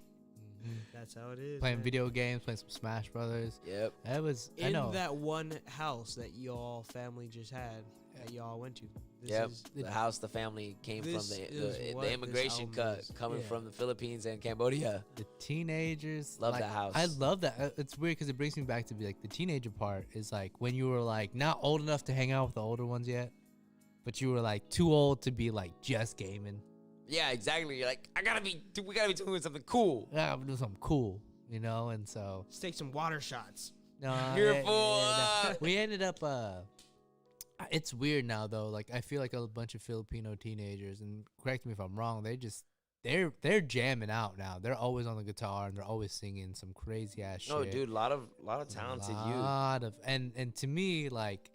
Mhm. That's how it is. Playing man. video games, playing some Smash Brothers. yep. That was I In know. that one house that y'all family just had, that y'all went to. This Yep. is- The house the family came from, This is the what this immigration album cut is. coming Yeah. from the Philippines and Cambodia. The teenagers Love like, that house. I love that. It's weird because it brings me back to be like the teenager part is like when you were like not old enough to hang out with the older ones yet, but you were like too old to be like just gaming. Yeah, exactly. You're like, we gotta be doing something cool. Yeah, I'm doing something cool, you know. And so Let's take some water shots. no, You're full. no. We ended up. It's weird now though. Like I feel like a bunch of Filipino teenagers, and correct me if I'm wrong. They're jamming out now. They're always on the guitar and they're always singing some crazy ass shit. No, dude, a lot of talented youth. Lot of and to me like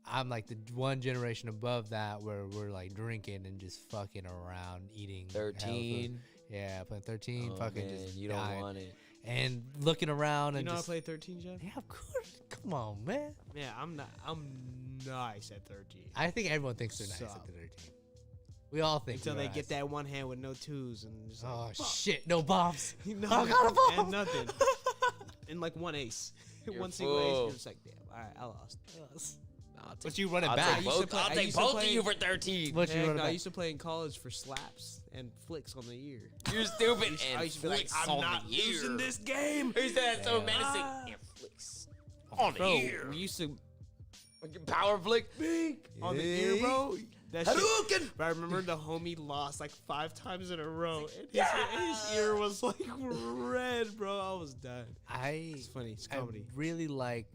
I'm like the one generation above that where we're like drinking and just fucking around eating hella food. 13. Yeah, playing 13, Oh, fucking man, just you don't dying. want it. And looking around You and know how to just play 13, Jeff? yeah, of course. Come on, man. Yeah, I'm nice at 13. I think everyone thinks they're nice at Sup. the 13. We all think Until we're they nice. get that one hand with no twos and just Oh like, fuck. shit, no bombs. No, I got a bomb. and nothing. And like one ace. You're One single ace. full. You're just like, damn, all right, I lost. I'll take, But you running I'll back. take I used to both, play- I'll I take used to both play- of you for 13. What you Heck, running no, I back? used to play in college for slaps and flicks on the ear. You're stupid. I And used to be like, flicks I'm on not the ear. losing this game. Who's that so Yeah. menacing? And flicks on the Bro, ear. we used to Like power flick. on the ear, bro. That shit. Hadouken. But I remember the homie lost like 5 times in a row, and his ear was like red, bro. I was dying. It's funny. It's comedy. I really like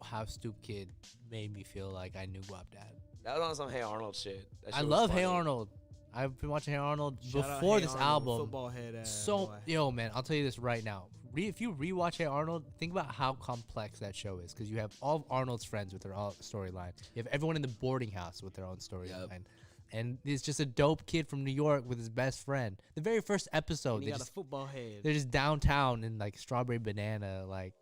how Stoop Kid made me feel like I knew Guap Dad. That was on some Hey Arnold shit. That I shit was love Hey funny. Arnold. I've been watching Hey Arnold Shout out before Hey this Arnold, album. Football head. So boy. yo, man, I'll tell you this right now. If you rewatch Hey Arnold, think about how complex that show is because you have all of Arnold's friends with their own storyline. You have everyone in the boarding house with their own storyline. And it's just a dope kid from New York with his best friend. The very first episode, And he they got a just, football head. they're just downtown in like strawberry banana like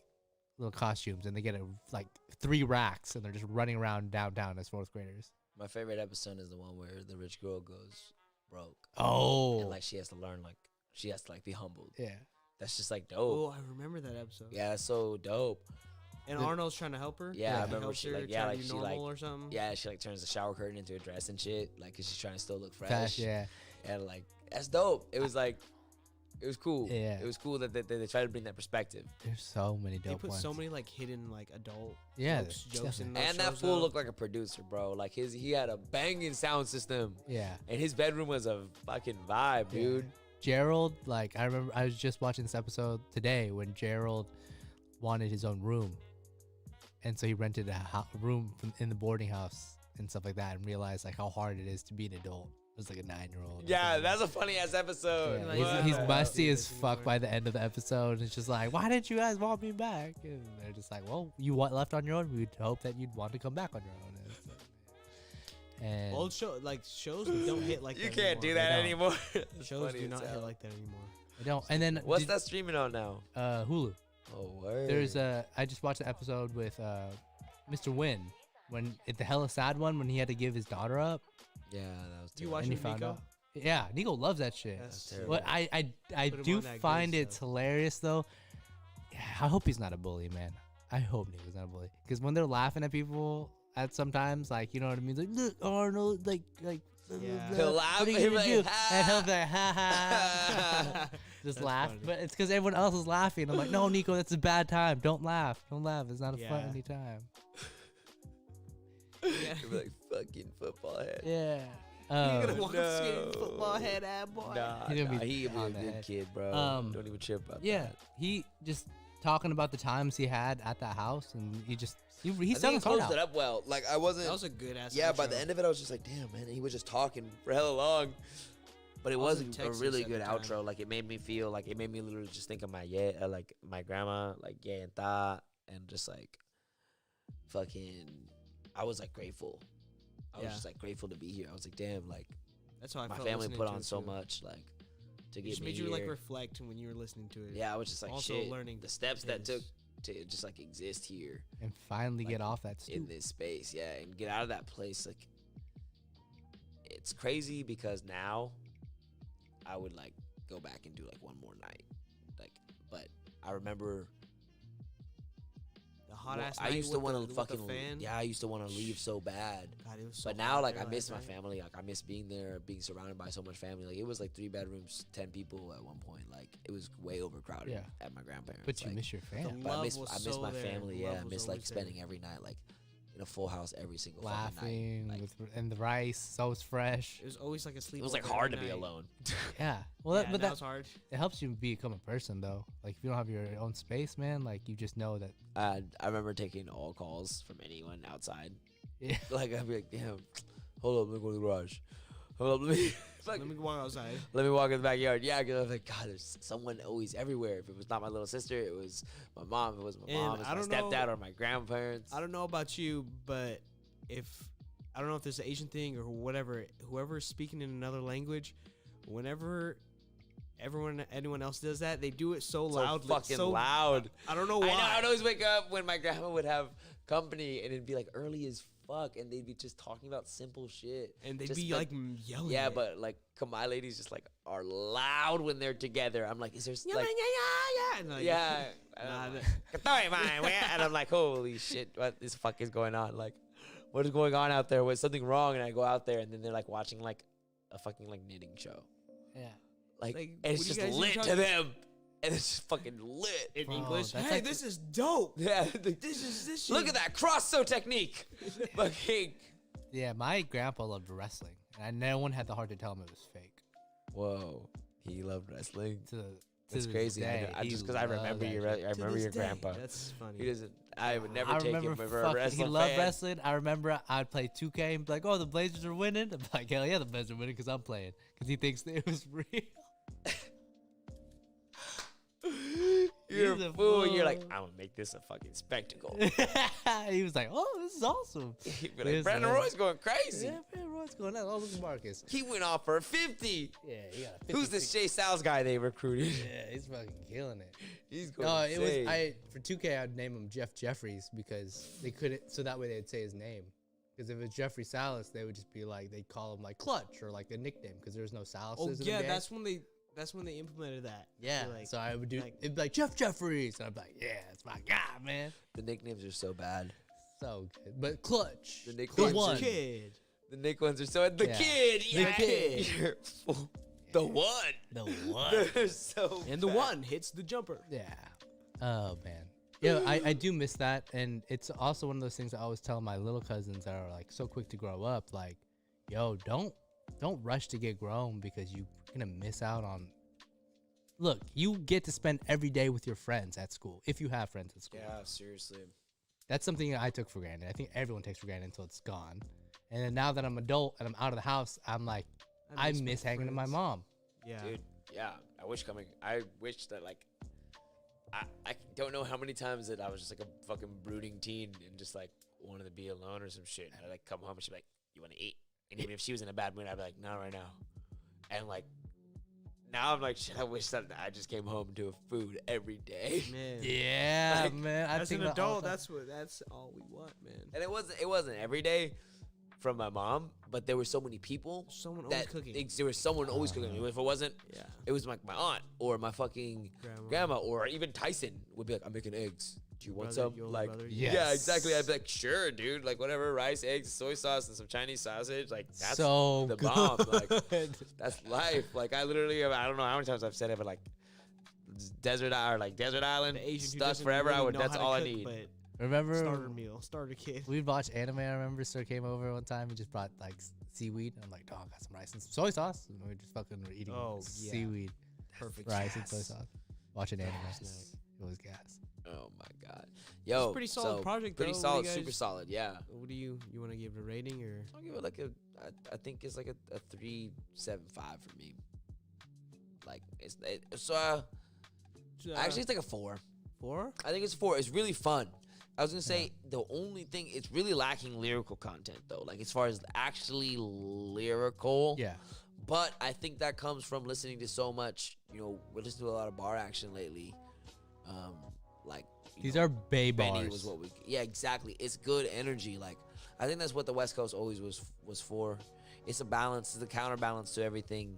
little costumes, and they get like 3 racks, and they're just running around downtown as 4th graders. My favorite episode is the one where the rich girl goes broke. Oh, And like she has to learn, like she has to like be humbled. yeah. That's just like dope. Oh, I remember that episode. Yeah, that's so dope. And The- Arnold's trying to help her. Yeah, I He remember helps she, her like, yeah, try like, to be she, normal like- or something. Yeah, she like turns the shower curtain into a dress and shit, like 'cause she's trying to still look fresh. Fast, yeah. And like that's dope. It was like, it was cool. Yeah. It was cool that they tried to bring that perspective. There's so many They dope put ones. so many like hidden like adult Yeah, jokes in definitely. those And that shows, fool though. looked like a producer, bro. Like he had a banging sound system, Yeah. and his bedroom was a fucking vibe, Yeah. dude. Gerald, like I remember I was just watching this episode today when Gerald wanted his own room, and so he rented a room in the boarding house and stuff like that, and realized like how hard it is to be an adult. It was like a 9-year-old. Yeah, that's a funny ass episode. Yeah. Like, He's wow. musty Yeah, as that's fuck anymore. by the end of the episode. It's just like, why didn't you guys want me back? And they're just like, well, you left on your own. We'd hope that you'd want to come back on your own. And it's like- And Old shows don't hit like You that. can't do anymore. that don't. anymore. It's Shows funny do as not hit hell. like that anymore. I don't. And then What's that streaming on now? Hulu. Oh, word. There's I just watched the episode with Mr. Wynn when the hella sad one when he had to give his daughter up. Yeah, that was. Do you terrible. watch and it, he found Nico? out. Yeah, Nico loves that shit. That's terrible. But I Put him do on that good find it stuff. hilarious though. Yeah, I hope he's not a bully, man. I hope Nico's not a bully. Because when they're laughing at people at sometimes, like, you know what I mean? Like, look, Arnold, like, Yeah. He'll laugh, What are you he'll gonna be do? like, And he'll be like, ha ha. Just That's laugh. funny. But it's because everyone else is laughing. I'm like, no, Nico, that's a bad time. Don't laugh. Don't laugh. It's not a Yeah. funny time. Yeah. You'll be like fucking football head. Yeah. You're gonna Oh, walk up to no. football head, ad boy. Nah, He's gonna be he could be a on the good head. kid, bro. Um, Don't even trip about yeah. that. He just talking about the times he had at that house, and he I selling think he his heart closed out. it up well. Like I wasn't. That was a good ass. Yeah, by the end of it, I was just like, damn, man. He was just talking for hella long. But it I was was in a Texas really at good the time. outro. Like it made me feel like it made me literally just think of my like my grandma, like yeah and ta, and just like fucking. I was like grateful. I was Yeah. just like grateful to be here. I was like, damn, like That's how I my felt family listening put to on it, so too. much, like to It get just me made you here. like reflect when you were listening to it. Yeah, I was just like, Also shit. learning The steps that his- took to just like exist here And finally Like, get off that in stoop. this space, yeah, and get out of that place. Like, it's crazy because now I would like go back and do like one more night, like. But I remember The hot ass. I used to want to fucking fan. yeah, I used to want to leave so bad. God, it was so But now, hot like, there I miss my last night. family. Like, I miss being there, being surrounded by so much family. Like, it was like 3 bedrooms, 10 people at one point. Like, it was way overcrowded Yeah. at my grandparents. But you like, miss your fam. but I Love miss, was I miss so my there. family. The Yeah, love I was miss like always there. spending every night, like in a full house every single fucking Laughing night. Like, and the rice so fresh. It was always like a sleep. it was like hard to be alone. Yeah. Well, Yeah, that, but that that was hard. it helps you become a person though. Like if you don't have your own space, man, like you just know that. I remember taking all calls from anyone outside. Yeah. Like, I'd be like, damn, hold up, let me go to the garage. Hold up, let me. Like, Let me go outside. let me walk in the backyard. Yeah, because I was like, God, there's someone always everywhere. If it was not my little sister, it was my mom. If it was my And mom, it was I my don't know- stepdad or my grandparents. I don't know about you, but I don't know if there's an Asian thing or whatever, whoever's speaking in another language, whenever anyone else does that, they do it so So loudly, fucking so loud. I don't know why. I know. I'd always wake up when my grandma would have company, and it'd be like early as fuck, and they'd be just talking about simple shit. And they'd Just be like yelling. yeah, it. but like my ladies just like are loud when they're together. I'm like, is there yeah, like yeah. And like, yeah? Nah, I'm that- like, and I'm like, holy shit, what the fuck is going on? Like, what is going on out there? Was something wrong? And I go out there, and then they're like watching like a fucking like knitting show. Yeah. Like, Like, and it's what do you just guys do lit to talking- them, and it's just fucking lit. in Bro, English. that's Hey, like this is dope. Yeah, This look shit- at that cross sew technique. Fucking Yeah. My grandpa loved wrestling, and no one had the heart to tell him it was fake. whoa, he loved wrestling. To That's this crazy. day, I he just because I loved remember that your, shit. I To remember this your day. grandpa. That's funny. He doesn't. I would never I take him remember for a fucking, wrestling he loved fan. wrestling. I remember I'd play 2K and be like, "Oh, the Blazers are winning." I'm like, "Hell yeah, the Blazers are winning because I'm playing." Because he thinks that it was real. You're He's a a fool. You're like, fool. I'm gonna make this a fucking spectacle. He was like, "Oh, this is awesome." He'd be like, Yes, Brandon man. Roy's going crazy. Yeah, man, what's going on? Oh, look at Marcus. He went off for 50. Yeah, he got a Who's this 56. Jay Styles guy they recruited? Yeah, he's fucking killing it. He's going No, it was insane. for 2K. I'd name him Jeff Jeffries because they couldn't. So that way they'd say his name. Because if it's Jeffrey Salas, they would just be like they'd call him like Clutch or like the nickname because there's no Salases. Oh in the yeah, game. that's when they implemented that. Yeah, They're like, so I would do. like- It'd be like Jeff Jeffries, and I'd be like, "Yeah, that's my guy, man." The nicknames are so bad. So good, but Clutch, The the nicknames one, are- kid. The Nick ones are so. The Yeah. kid. The Yeah. kid. You're a fool. The one. the one. They're so And the bad. one hits the jumper. Yeah. Oh man. Yeah, I do miss that, and it's also one of those things I always tell my little cousins that are like so quick to grow up. Like, yo, don't rush to get grown because you're gonna miss out on. Look, you get to spend every day with your friends at school if you have friends at school. Yeah, seriously. That's something I took for granted. I think everyone takes for granted until it's gone. And then now that I'm adult and I'm out of the house, I'm like, I miss my hanging with my friends. mom. Yeah. Dude, yeah. I wish that like I don't know how many times that I was just like a fucking brooding teen and just like wanted to be alone or some shit. And I'd like come home and she'd be like, "You want to eat?" And even if she was in a bad mood, I'd be like, "Not right now." And like now I'm like, shit, I wish that I just came home to food every day. Man. Yeah, Like, man. I As think an about all adult, the- that's all we want, man. And it wasn't every day from my mom, but there were so many people Someone always that cooking. there was someone always cooking. If it wasn't, Yeah. it was like my aunt or my fucking grandma or even Tyson would be like, "I'm making eggs. Do you want Brother, some?" your older Like, brother? yeah, Yes. exactly. I'd be like, "Sure, dude. Like, whatever. Rice, eggs, soy sauce, and some Chinese sausage. Like, that's so the good. bomb. Like, that's life. Like, I literally, I don't know how many times I've said it, but like, desert island, The Asian who stuck doesn't forever. really I would. know That's how to all I cook, need. But Remember starter meal, starter kid. we'd watch anime. I remember Sir came over one time and just brought like seaweed. I'm like, "Dog, got some rice and some soy sauce." And we just fucking were eating Oh, yeah. seaweed, Perfect. rice and soy Yes. sauce, watching anime. Yes. It was gas. Oh my god, yo, pretty solid so project, Pretty though. What solid, do you super guys- solid. Yeah. What do you want to give it a rating or? I'll give it like I think it's like a 3.75 for me. Like actually it's like a 4. 4. I think it's a 4. It's really fun. I was gonna say the only thing, it's really lacking lyrical content though. Like as far as actually lyrical. Yeah. But I think that comes from listening to so much. We're listening to a lot of bar action lately. Like These are bay Benny bars. was what we. Yeah, exactly. It's good energy. Like I think that's what the West Coast always was for. It's a balance. It's a counterbalance to everything.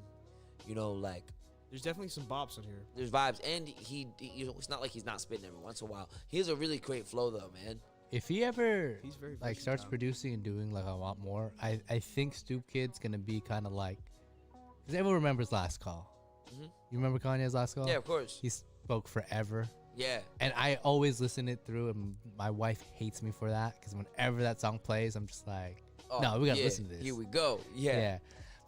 Like There's definitely some bops in here. there's vibes, and it's not like he's not spitting every once in a while. He has a really great flow though, man. If he ever He's very like starts versatile. producing and doing like a lot more, I think Stoop Kid's gonna be kind of like, because everyone remembers Last Call. Mhm. You remember Kanye's Last Call? Yeah, of course. He spoke forever, Yeah. and I always listen it through, and my wife hates me for that because whenever that song plays, I'm just like, Oh, no, we gotta yeah, listen to this. Here we go. Yeah.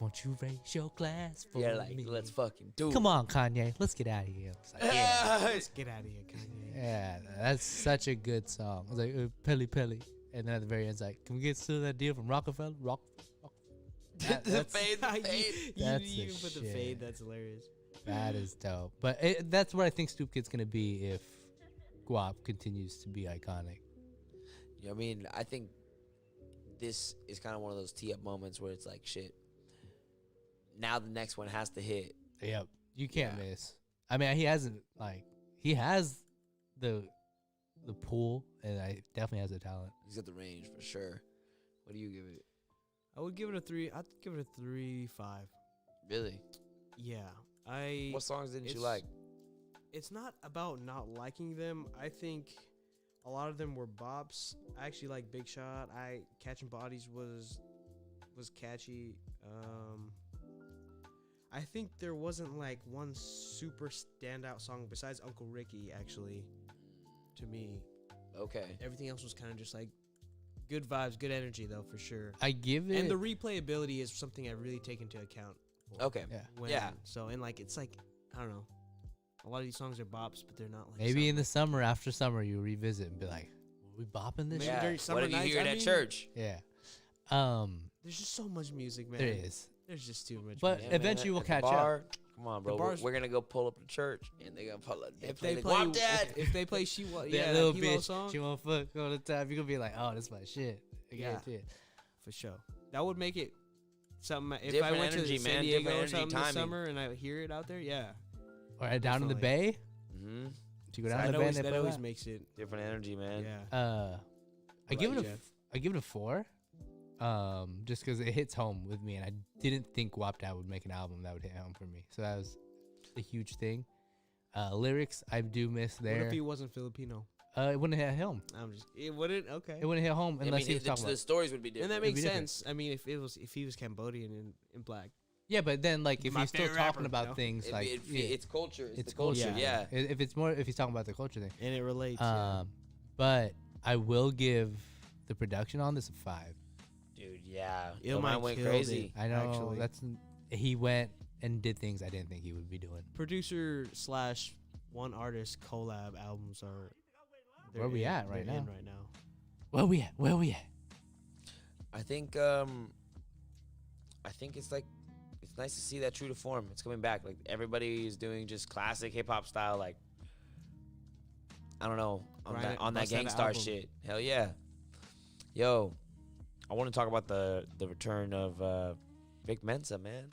Won't you raise your glass for Yeah, like me? let's fucking do it. Come on, Kanye, let's get out of here. It's like, yeah. Let's get out of here, Kanye. Yeah, that's such a good song. It's like Pelly Pelly, and then at the very end, it's like, can we get still that deal from Rockefeller? That- the that's- fade, the You- fade. That's you the even put the shit. fade. That's hilarious. That is dope. But that's what I think Stoop Kid's gonna be if Guap continues to be iconic. I mean, I think this is kind of one of those tee up moments where it's like, shit. Now the next one has to hit. Yep, you can't Yeah. miss. I mean, he has the pool, and I definitely has the talent. He's got the range for sure. What do you give it? I would give it a 3. I'd give it a 3.5. Really? Yeah. What songs didn't you it's- like? It's not about not liking them. I think a lot of them were bops. I actually like Big Shot. Catching Bodies was catchy. I think there wasn't like one super standout song besides Uncle Ricky, actually, to me. Okay. Everything else was kind of just like good vibes, good energy though, for sure. I give it. And the replayability is something I really take into account. Okay. Yeah. Yeah. So, and like, it's like, I don't know. A lot of these songs are bops, but they're not like. Maybe in the summer, after summer, you revisit and be like, "Were we bopping this?" Maybe shit? Yeah. during summer What did you nights, hear I at mean- church? Yeah. There's just so much music, man. There is. There's just too much. But music. Yeah, eventually we'll at the catch up. bar, Come on, bro. The bars- We're gonna go pull up to church, and they're gonna pull up. if play they the play, Guap Dad. if they play She Was, That yeah, little that Kilo bitch, song, she won't fuck all the time. You're gonna be like, "Oh, that's my shit." I Yeah. guarantee it. for sure. That would make it something. If I Different went energy, to San man. Diego Different or energy, something this timing. summer and I hear it out there, yeah. Or down in the Definitely. bay. Mm-hmm. To go down That in the bay. always, and they that play always that. makes it, Different energy, man. yeah. I give it a Jeff? I give it a 4. Just because it hits home with me, and I didn't think Guap Dad would make an album that would hit home for me. So that was a huge thing. Lyrics, I do miss What there. if he wasn't Filipino? It wouldn't hit home. It wouldn't. Okay. It wouldn't hit home I unless mean, he was talking the about. stories would be And different. that It'd makes be different. sense. I mean, if he was Cambodian and black, Yeah, but then like if My he's still favorite talking rapper, about you know? things like yeah, It's culture. It's it's the culture. culture. Yeah. If it's more if he's talking about the culture thing. and it relates. yeah. But I will give the production on this a 5. Dude, yeah. Illmind Your mind went killed crazy. it. I know Actually. he went and did things I didn't think he would be doing. Producer / one artist collab albums are. they're Where we in- at right they're in now? Right now. Where we at? Where we at? I think it's like it's nice to see that true to form. It's coming back. Like everybody is doing just classic hip hop style. Like I don't know on Right, that bust out an gangstar album. shit. Hell yeah. Yo, I want to talk about the return of Vic Mensa, man.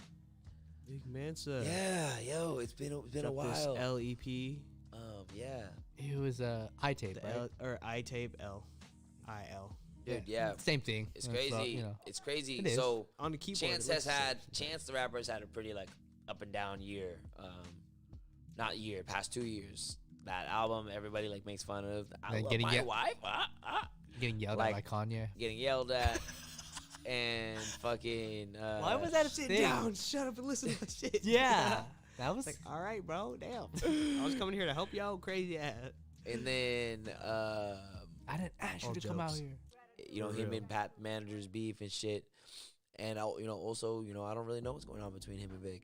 Vic Mensa. Yeah, yo, it's been a Dropped this while. LEP. It Yeah, was iTape, The right? L, or iTape L-I-L. dude, yeah. Same thing. It's So, crazy. you know. It's crazy. It is. So On the keyboard. Chance it has looks had sick. Chance the rapper's had a pretty like up and down year. Not year, past 2 years. That album everybody like makes fun of. I Like love getting my yet- wife. Getting yelled like- at by Kanye. Getting yelled at and fucking. Why was that a sit sit down? down? Shut up and listen to my shit. Yeah, that was It's like, all right, bro. Damn. I was coming here to help y'all. Crazy ass. And then I didn't ask you All to come out jokes. here. him real. and Pat managers beef and shit. And also I don't really know what's going on between him and Vic,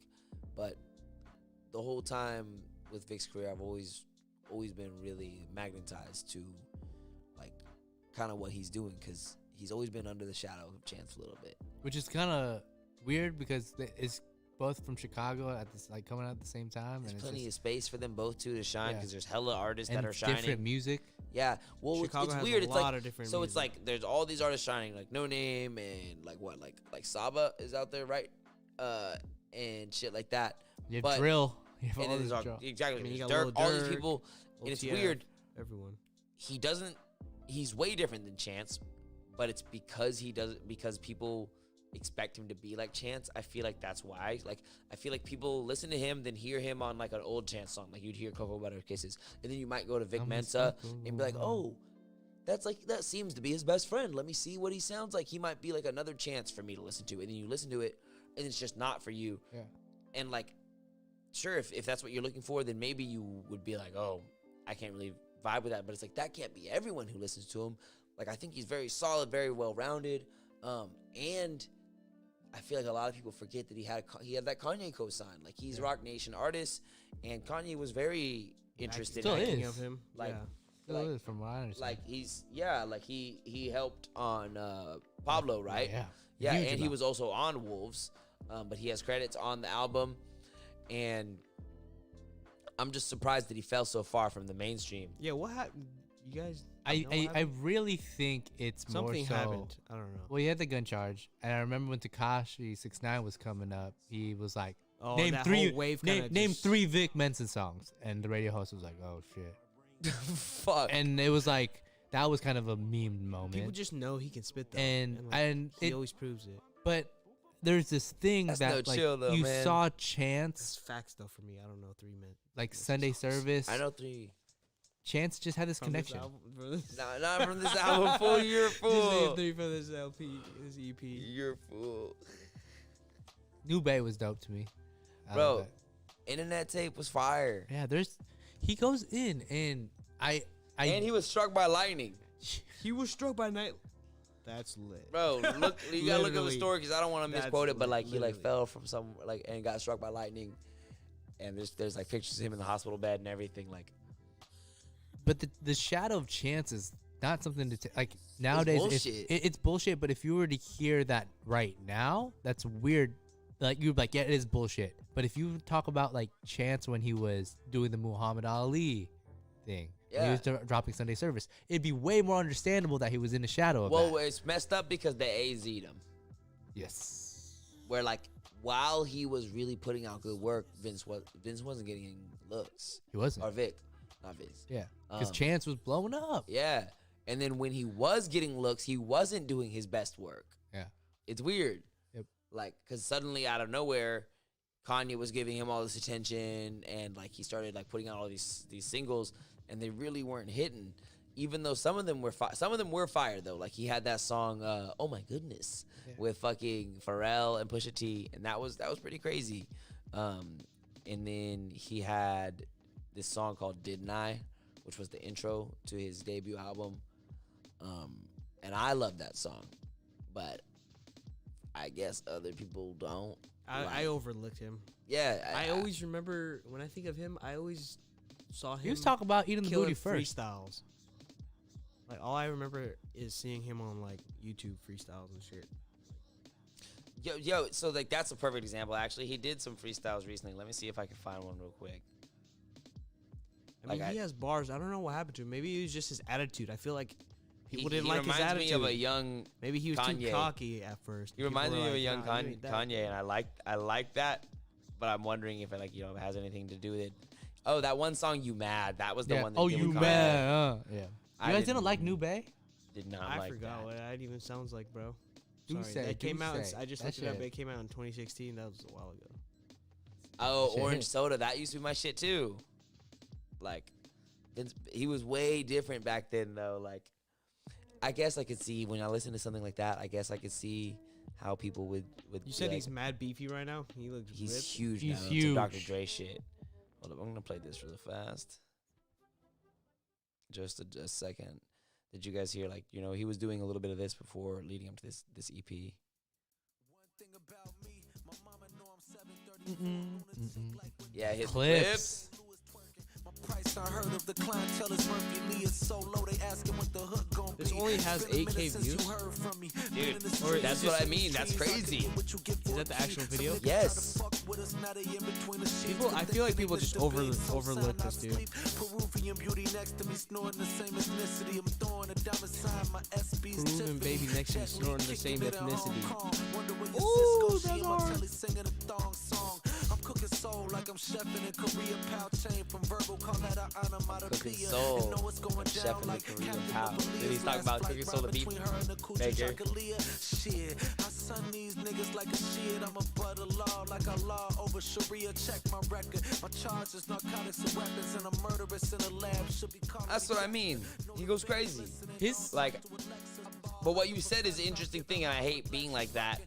but the whole time with Vic's career, I've always been really magnetized to like kind of what he's doing because he's always been under the shadow of Chance a little bit. Which is kind of weird because it's both from Chicago at this like coming out at the same time, There's and plenty of it's space for them both too to shine Yeah. because there's hella artists just, that and are shining. different music. Yeah, well, Chicago it's has weird. a It's lot like of different so. It's music. like there's all these artists shining, like No Name and like Saba is out there, right? And shit like that. You have But- drill. You have And all then this there's all, drill. exactly I mean, you there's got Dirk, Lil all these Durk, people, and it's OTF, weird. Everyone. He doesn't. He's way different than Chance, but it's because because people expect him to be like Chance. I feel like that's why. Like I feel like people listen to him, then hear him on like an old Chance song, like you'd hear Cocoa Butter Kisses, and then you might go to Vic I'm a Mensa psycho and be like, lover. oh, that seems to be his best friend. Let me see what he sounds like. He might be like another Chance for me to listen to, and then you listen to it, and it's just not for you. Yeah. And like, sure, if that's what you're looking for, then maybe you would be like, oh, I can't really vibe with that. But it's like that can't be everyone who listens to him. Like I think he's very solid, very well rounded, and I feel like a lot of people forget that he had that Kanye co-sign. Like he's Rock Nation artist, and Kanye was very interested Still in is. Thinking of him. Like, yeah. Still like- is, from what I understand. like he helped on Pablo, right? Yeah. Yeah, Huge and he amount. was also on Wolves, but he has credits on the album, and I'm just surprised that he fell so far from the mainstream. Yeah. What happened? You guys. I, know what I happened? really think it's Something more so. happened. I don't know. Well, he had the gun charge, and I remember when Tekashi 6ix9ine was coming up, he was like, Oh, "Name that three, whole wave name, kinda name just- 3 Vic Mensa songs," and the radio host was like, "Oh shit," Fuck. and it was like that was kind of a meme moment. People just know he can spit though, and like, he it, always proves it. but there's this thing That's that no like chill, though, you man. saw It's Chance facts though for me. I don't know 3 minutes. like Sunday service. I know 3. Chance just had this From this connection. album- from this- Nah, not from this album. Fool, you're a Just name fool. 3 from this LP, this EP. You're a fool, New Bay was dope to me. I bro. love it. Internet tape was fire, Yeah, he goes in, and I and he was struck by lightning, He was struck by night. That's lit. bro. Look, you gotta look up the Literally. story because I don't want to That's misquote it, but lit, like he like literally. fell from some like and got struck by lightning, and there's like pictures of him in the hospital bed and everything. Like But the shadow of Chance is not something to like nowadays. bullshit. It's bullshit. But if you were to hear that right now, that's weird. Like you'd be like, yeah, it is bullshit. But if you talk about like Chance when he was doing the Muhammad Ali thing, when he was dropping Sunday service, it'd be way more understandable that he was in the shadow of well, that. it's messed up because they AZ'd him. Yes. Where like while he was really putting out good work, Vince wasn't getting any looks. He wasn't. Or Vic, not Vince. Yeah. Because Um, Chance was blowing up. Yeah, and then when he was getting looks, he wasn't doing his best work. Yeah. It's weird. Yep. Like, cause suddenly out of nowhere, Kanye was giving him all this attention, and like he started like putting out all these singles, and they really weren't hitting. Even though some of them were fire though. Like he had that song, "Oh My Goodness," with fucking Pharrell and Pusha T, and that was pretty crazy. And then he had this song called "Didn't I," which was the intro to his debut album. And I love that song, but I guess other people don't. I overlooked him. Yeah, I always remember when I think of him. I always saw him. He was talking about eating the killing booty first. freestyles. Like all I remember is seeing him on like YouTube freestyles and shit. Yo, so like that's a perfect example. Actually, he did some freestyles recently. Let me see if I can find one real quick. I mean, Like, he has bars. I don't know what happened to him. Maybe it was just his attitude. I feel like people didn't he like his reminds attitude. me of a young. Maybe he was Kanye. too cocky at first. He People reminds were me of a like, young "Nah, you ain't that." Kanye, and I like that, but I'm wondering if it like it has anything to do with it. Oh, that one song, "You Mad," that was the Yeah. one. That Oh, did you with Kanye. mad? Yeah. I You guys didn't like New Bay? Did not I like forgot that. what that even sounds like, bro. Do Sorry, say, that do came out. say. I just That looked it up. shit. It came out in 2016. That was a while ago. Oh, Shit. Orange Soda, that used to be my shit too. Like, he was way different back then though. Like, I guess I could see when I listen to something like that. I guess I could see how people would. You be said like, he's mad beefy right now. He looks he's ripped. huge He's now. It's huge. some Dr. Dre shit. Hold up, I'm gonna play this really fast. Just a second. Did you guys hear like he was doing a little bit of this before leading up to this EP? Yeah, his clips. This only has 8K views. Dude, Or that's is what I this- mean. That's crazy. Is that the actual video? Yes. People, I feel like people just overlook this dude. Peruvian beauty next to me snoring the same ethnicity. I'm throwing a diamond sign, my SB's Peruvian baby next to me snoring the same ethnicity. Ooh, that's hard. Singing a thong song. I'm cooking soul like I'm chefing in Korea. Pow chain from verbal, call that an onomatopoeia. Cooking soul, You know it's going chef down in the like Korean Captain pow. Obelisk. Did he talk about cooking soul to beat maker? Shit, I son these niggas like a shit. I'm a butter law like a law over Sharia. Check my record. My charges, narcotics and weapons, and a murderess in the lab should be called. That's what I mean. He goes crazy. His Like, but what you said is an interesting thing, and I hate being like that,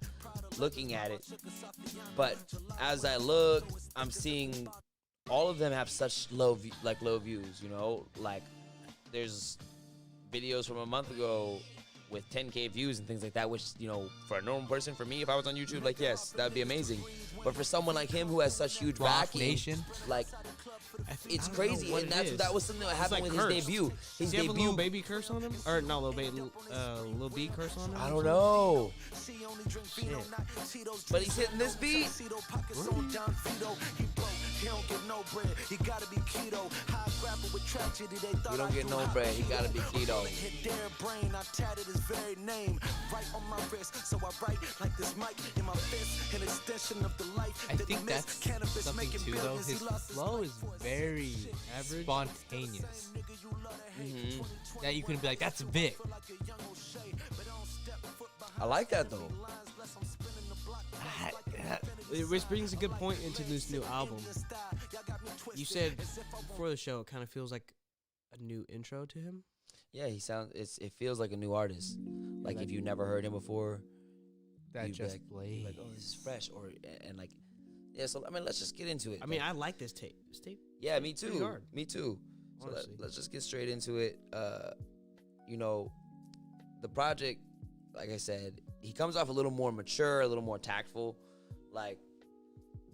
looking at it. But as I look, I'm seeing all of them have such low views. You know, like there's videos from a month ago with 10K views and things like that, which, you know, for a normal person, for me, if I was on YouTube, like, yes, that would be amazing. But for someone like him who has such huge Rock backing, Nation. like, it's crazy. And that was something that happened like with cursed. his debut. His Does he have a debut. little baby curse on him? Or no, little baby, little B curse on him? I don't know. Shit. But he's hitting this beat. He don't get no bread, he gotta be keto. High grapple with tragedy, they thought He don't get no bread, he gotta be keto. Hit their brain, I tatted his very name right on my wrist. So I write like this mic in my fist, an extension of the life. I think that's something too, though. His flow is very Average? spontaneous. That you can be like, that's Vic. I like that though. Which brings a good point into this new album. You said before the show, it kind of feels like a new intro to him. Yeah, it feels like a new artist. Like if you never heard him before, That you'd be just like, plays. like, oh, this is fresh. And like, yeah. So I mean, let's just get into it. I mean, I like this tape. This tape, yeah, me pretty too. hard. Me too. So honestly. let's just get straight into it. You know, the project, like I said, he comes off a little more mature, a little more tactful. Like,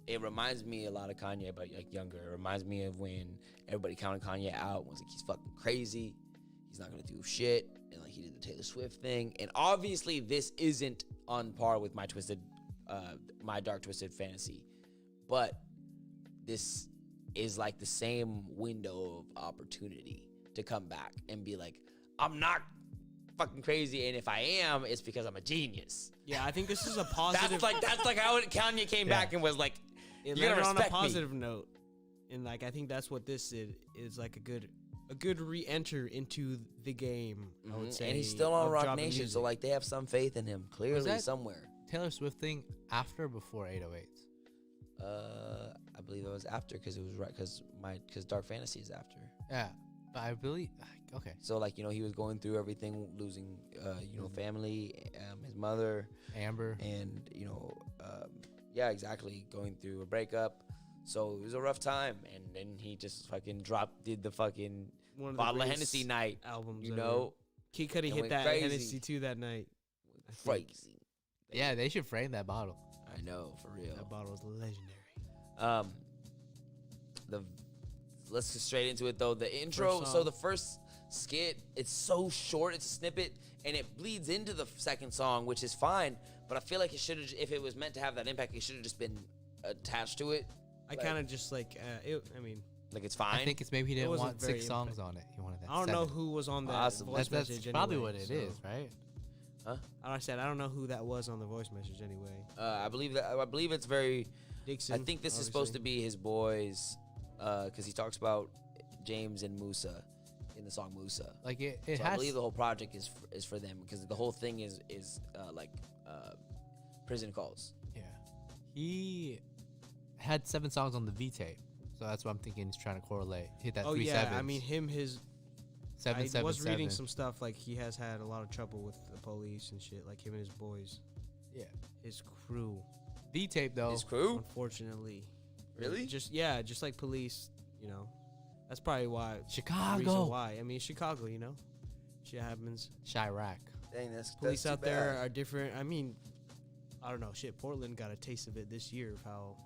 it reminds me a lot of Kanye, but like younger. It reminds me of when everybody counted Kanye out. Was like, he's fucking crazy. He's not gonna do shit. And like he did the Taylor Swift thing. And obviously, this isn't on par with my dark twisted fantasy, but this is like the same window of opportunity to come back and be like, I'm not fucking crazy, and if I am, it's because I'm a genius. Yeah, I think this is a positive. That's like how Kanye came back and was like, it you're gonna landed on a respect me. positive note, and like I think that's what this is like a good re-enter into the game. I would say, and he's still on of Rock dropping Nation, music. so like they have some faith in him clearly that- somewhere. Taylor Swift thing after or before 808s? I believe it was after because it was right because Dark Fantasy is after. Yeah, but I believe. Okay. So like he was going through everything, losing family, his mother, Amber. and yeah, exactly, going through a breakup. So it was a rough time, and then he just fucking did the fucking One of the bottle of greatest Hennessy night. albums. You ever. know, Kid Cudi and hit went that crazy. Hennessy too that night. I think. crazy. Yeah, they should frame that bottle. I know, for real. That bottle was legendary. Let's get straight into it though. The intro. First So song. the first skit, it's so short. It's a snippet, and it bleeds into the second song, which is fine. But I feel like it should have, if it was meant to have that impact, it should have just been attached to it. I kind of just like I mean, Like it's fine. I think it's maybe he didn't wasn't want very 6 songs on it. He wanted that. I don't know 7. who was on that Possibly. voice That's message. probably anyway, what it so- is, right? I said I don't know who that was on the voice message anyway. I believe it's very. Dixon. I think this is supposed to be his boys, because he talks about James and Musa in the song Musa. Like it So I has. believe the whole project is for them, because the whole thing is prison calls. Yeah. He had 7 songs on the V tape, so that's what I'm thinking. He's trying to correlate. Hit that Oh 3 yeah, sevens. I mean his. 7 I 7 was reading 7. some stuff like he has had a lot of trouble with the police and shit. Like him and his boys, Yeah. his crew. V tape though. His crew? Unfortunately, Really? just like police. You know, that's probably why. The reason Chicago. why. I mean, Chicago. You know, shit happens. Chirac. Dang, that's Police too out there bad. are different. I mean, I don't know. Shit, Portland got a taste of it this year of how.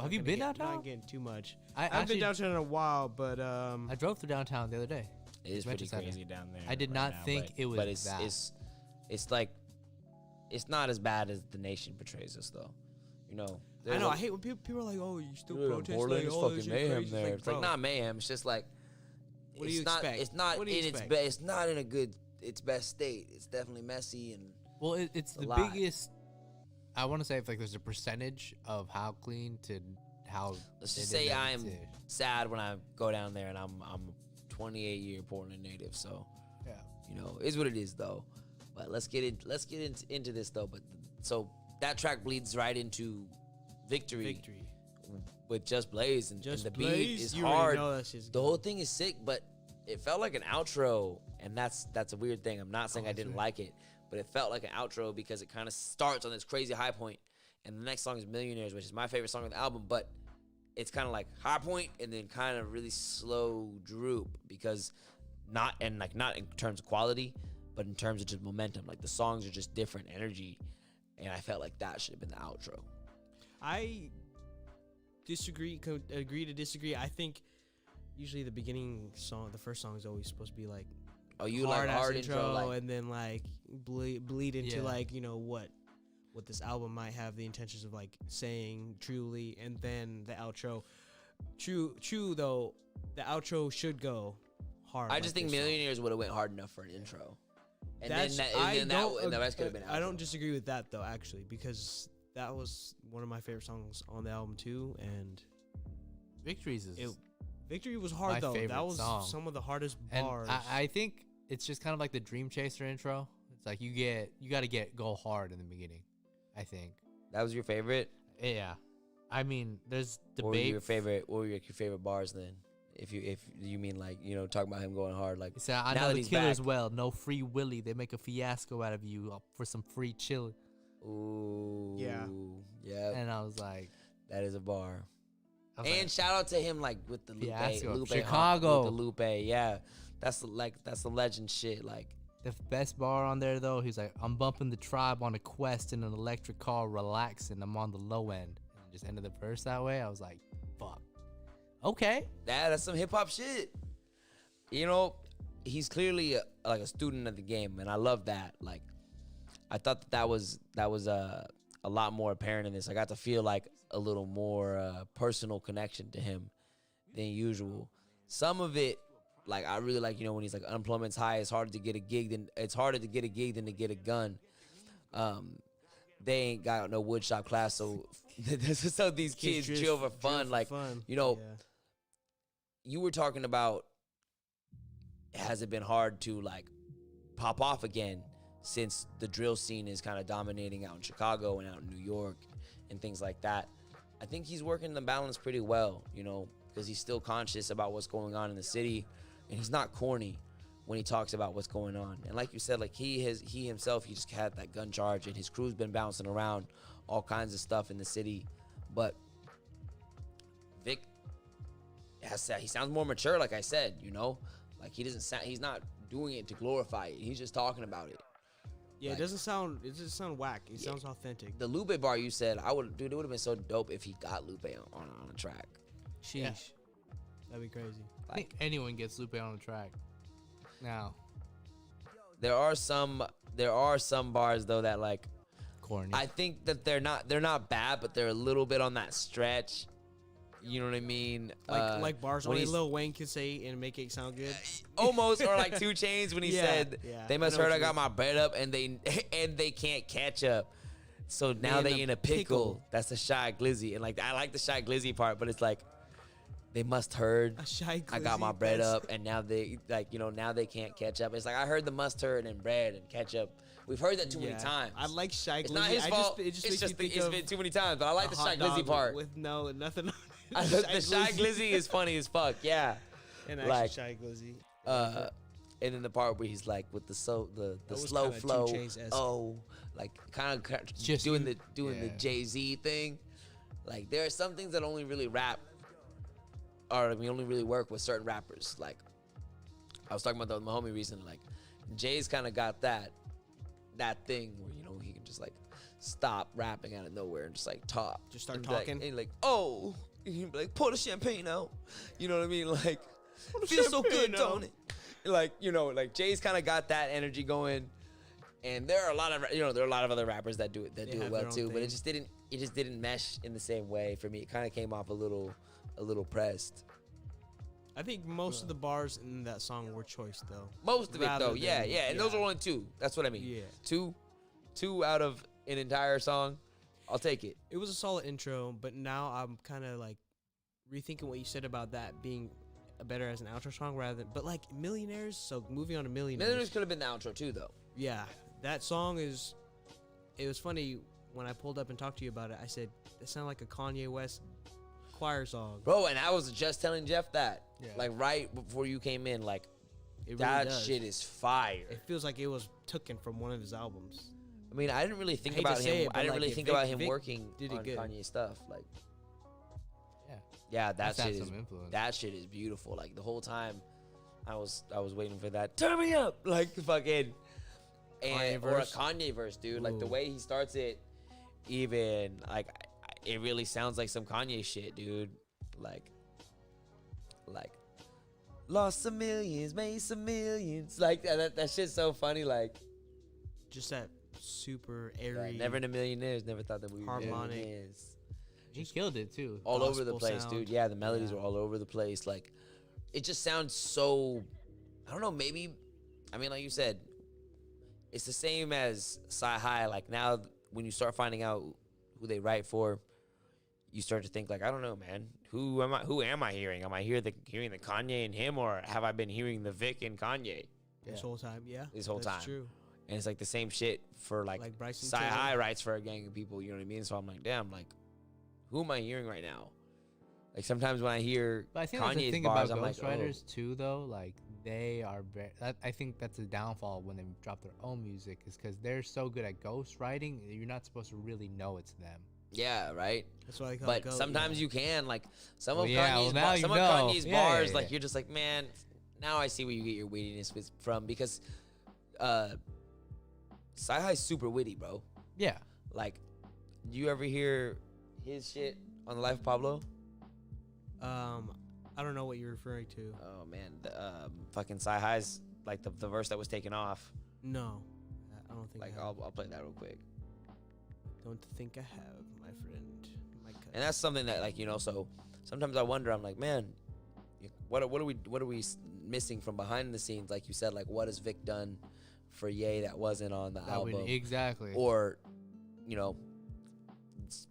Have you been downtown? Not getting too much. I I haven't actually been downtown in a while, but I drove through downtown the other day. It is pretty Convention Center. crazy down there. I did right not now, think but it was But it's that. it's like it's not as bad as the nation portrays us, though. You know, I know. I hate when people are like, "Oh, you still protest?" Portland, Like, it's oh, fucking this shit mayhem crazy. there. It's like bro, not mayhem. It's just like What do you expect? It's not What do you in expect? It's not in a good its best state. It's definitely messy and Well, it's the lot. biggest. I want to say if like there's a percentage of how clean to how. let's it just is say I am to- sad when I go down there and I'm a 28-year Portland native. So Yeah. you know, is what it is though. But let's get into this though. But so that track bleeds right into Victory. With Just Blaze and the beat is you already hard. know that shit's The whole thing is sick, but it felt like an outro, and that's a weird thing. I'm not saying I that's didn't weird. like it, but it felt like an outro because it kind of starts on this crazy high point, and the next song is Millionaires, which is my favorite song on the album, but it's kind of like high point and then kind of really slow droop because not in terms of quality, but in terms of just momentum. Like the songs are just different energy, and I felt like that should have been the outro. I agree to disagree. I think usually the beginning song, the first song is always supposed to be like Oh, you like hard-ass hard intro, like and then like bleed into Yeah. like, you know, what this album might have the intentions of like saying truly, and then the outro. True though, the outro should go hard. I like just think this song. Millionaires would have went hard enough for an intro, and That's, then the rest could have been. I don't outro. disagree with that though, actually, because that was one of my favorite songs on the album too, and Victories is. Victory was hard My though. favorite That was song. some of the hardest And bars. I think it's just kind of like the Dream Chaser intro. It's like you got to go hard in the beginning. I think. That was your favorite. Yeah. I mean, there's What were debate. your favorite? What were your favorite bars then? If you mean like talking about him going hard, like He said, I now know that the he's killers back. well. No free willy. They make a fiasco out of you for some free chill. ooh, Yeah. yeah, And I was like, that is a bar. I was And like, shout out to him like with the Fiasco. Lupe, Chicago. with the Lupe, yeah, that's the legend shit. Like the best bar on there though, he's like, I'm bumping the tribe on a quest in an electric car, relaxing. I'm on the low end. And just ended the verse that way. I was like, fuck. Okay. that's some hip hop shit. You know, he's clearly like a student of the game, and I love that. Like, I thought that was a lot more apparent in this. I got to feel like a little more personal connection to him than usual. Some of it, like I really like, when he's like unemployment's high, it's harder to get a gig than to get a gun. They ain't got no woodshop class, so so these kids drill for fun. Like, Yeah. you were talking about, has it been hard to like pop off again since the drill scene is kind of dominating out in Chicago and out in New York and things like that? I think he's working the balance pretty well, because he's still conscious about what's going on in the city, and he's not corny when he talks about what's going on. And like you said, like he himself, he just had that gun charge, and his crew's been bouncing around all kinds of stuff in the city. But Vic he sounds more mature, like I said, like he doesn't sound, he's not doing it to glorify it. He's just talking about it. Yeah, Like- it doesn't sound whack. It sounds authentic. The Lupe bar you said, it would have been so dope if he got Lupe on a track. Sheesh. Yeah. That'd be crazy. I think anyone gets Lupe on the track. Now, There are some bars though that like, corny. I think that they're not bad, but they're a little bit on that stretch. You know what I mean? Like bars when only he's- Lil Wayne can say and make it sound good. Almost, or like 2 Chainz when he Yeah, said, yeah, they must I know heard what I you got mean. my bread up and they can't catch up. So now they in a pickle. That's a Shy Glizzy. And like, I like the Shy Glizzy part, but it's like, they must heard A Shy I got my Glizzy, bread that's- up and now they now they can't catch up. It's like, I heard the mustard and bread and ketchup. We've heard that too many times. I like Shy It's Glizzy. not his fault. It just it's makes just me think it's of been too many times, but I like a the hot Shy Glizzy dog part. with nothing on The Shy Glizzy is funny as fuck, yeah. And actually like, Shy Glizzy. And then the part where he's like with the That was slow kinda flow, 2 Chainz-esque. like kind of Just doing you- the yeah. Jay-Z thing. Like, there are some things that only really only really work with certain rappers. Like, I was talking about that with my homie recently. Like, Jay's kind of got that thing where he can just like stop rapping out of nowhere and just like talk, Just start and be like- talking? and like, oh, and he'd be like, pour the champagne out. You know what I mean? Like, feels so good, champagne out. don't it? Like, like Jay's kind of got that energy going, and there are a lot of there are a lot of other rappers that do it They do it have well their own too. But thing. it just didn't it just didn't mesh in the same way for me. It kind of came off a little pressed. I think most of the bars in that song were choice though. Most of it Rather though, yeah, than- yeah. And those are only 2. That's what I mean. Yeah. Two out of an entire song. I'll take it. It was a solid intro, but now I'm kind of like rethinking what you said about that being better as an outro song rather than, but like Millionaires. So moving on to Millionaires could have been the outro too, though. Yeah, that song is. It was funny when I pulled up and talked to you about it. I said it sounded like a Kanye West choir song. Bro, and I was just telling Jeff that, Yeah. like right before you came in, like It that really does. shit is fire. It feels like it was taken from one of his albums. I mean, I didn't really think I hate to about say him. it, but I didn't like, really if think Vic- about him Vic working did it on good. Kanye stuff. Like, Yeah. yeah, that Must have shit is some influence. that shit is beautiful. Like the whole time, I was waiting for that. Turn me up, like fucking, Kanye and or a verse? Kanye verse, dude. Like the Ooh. way he starts it, even like it really sounds like some Kanye shit, dude. Like, lost some millions, made some millions. Like that shit's so funny. Like, Just that super yeah, airy. never in a million years. Never thought that we would be harmonic. millionaires. He killed it too. All over the gospel place, sound. dude. Yeah, the melodies Yeah. were all over the place. Like, it just sounds so. I don't know. Maybe, I mean, like you said, it's the same as Sci-Hi. Like now, when you start finding out who they write for, you start to think like, I don't know, man. Who am I hearing? Am I hearing the Kanye and him, or have I been hearing the Vic and Kanye This whole time, yeah. this whole That's time? true. And it's like the same shit for like Bryson Sci-Hi Tiller. writes for a gang of people. You know what I mean? So I'm like, damn, like, who am I hearing right now? Like sometimes when I hear But I think that's the Kanye's thing bars, about I'm like, oh. ghostwriters too, though. Like they are very. I think that's a downfall when they drop their own music, is because they're so good at ghostwriting. You're not supposed to really know it's them. Yeah, right. That's why I call But it sometimes you can, like some of yeah, well, Kanye's, now you some of know. Kanye's Yeah, bars, yeah, like yeah. you're just like, man, now I see where you get your wittiness from, because Sci-Hi's super witty, bro. Yeah. Like, do you ever hear his shit on the Life of Pablo? I don't know what you're referring to. Oh man, the, fucking Sci-Hi's like the verse that was taken off. No, I don't think. Like I have. I'll play that real quick. Don't think I have, my friend. My cousin. And that's something that, like, you know, so sometimes I wonder, I'm like, man, what are we missing from behind the scenes? Like you said, like what has Vic done for Ye that wasn't on the album? Exactly. Or, you know,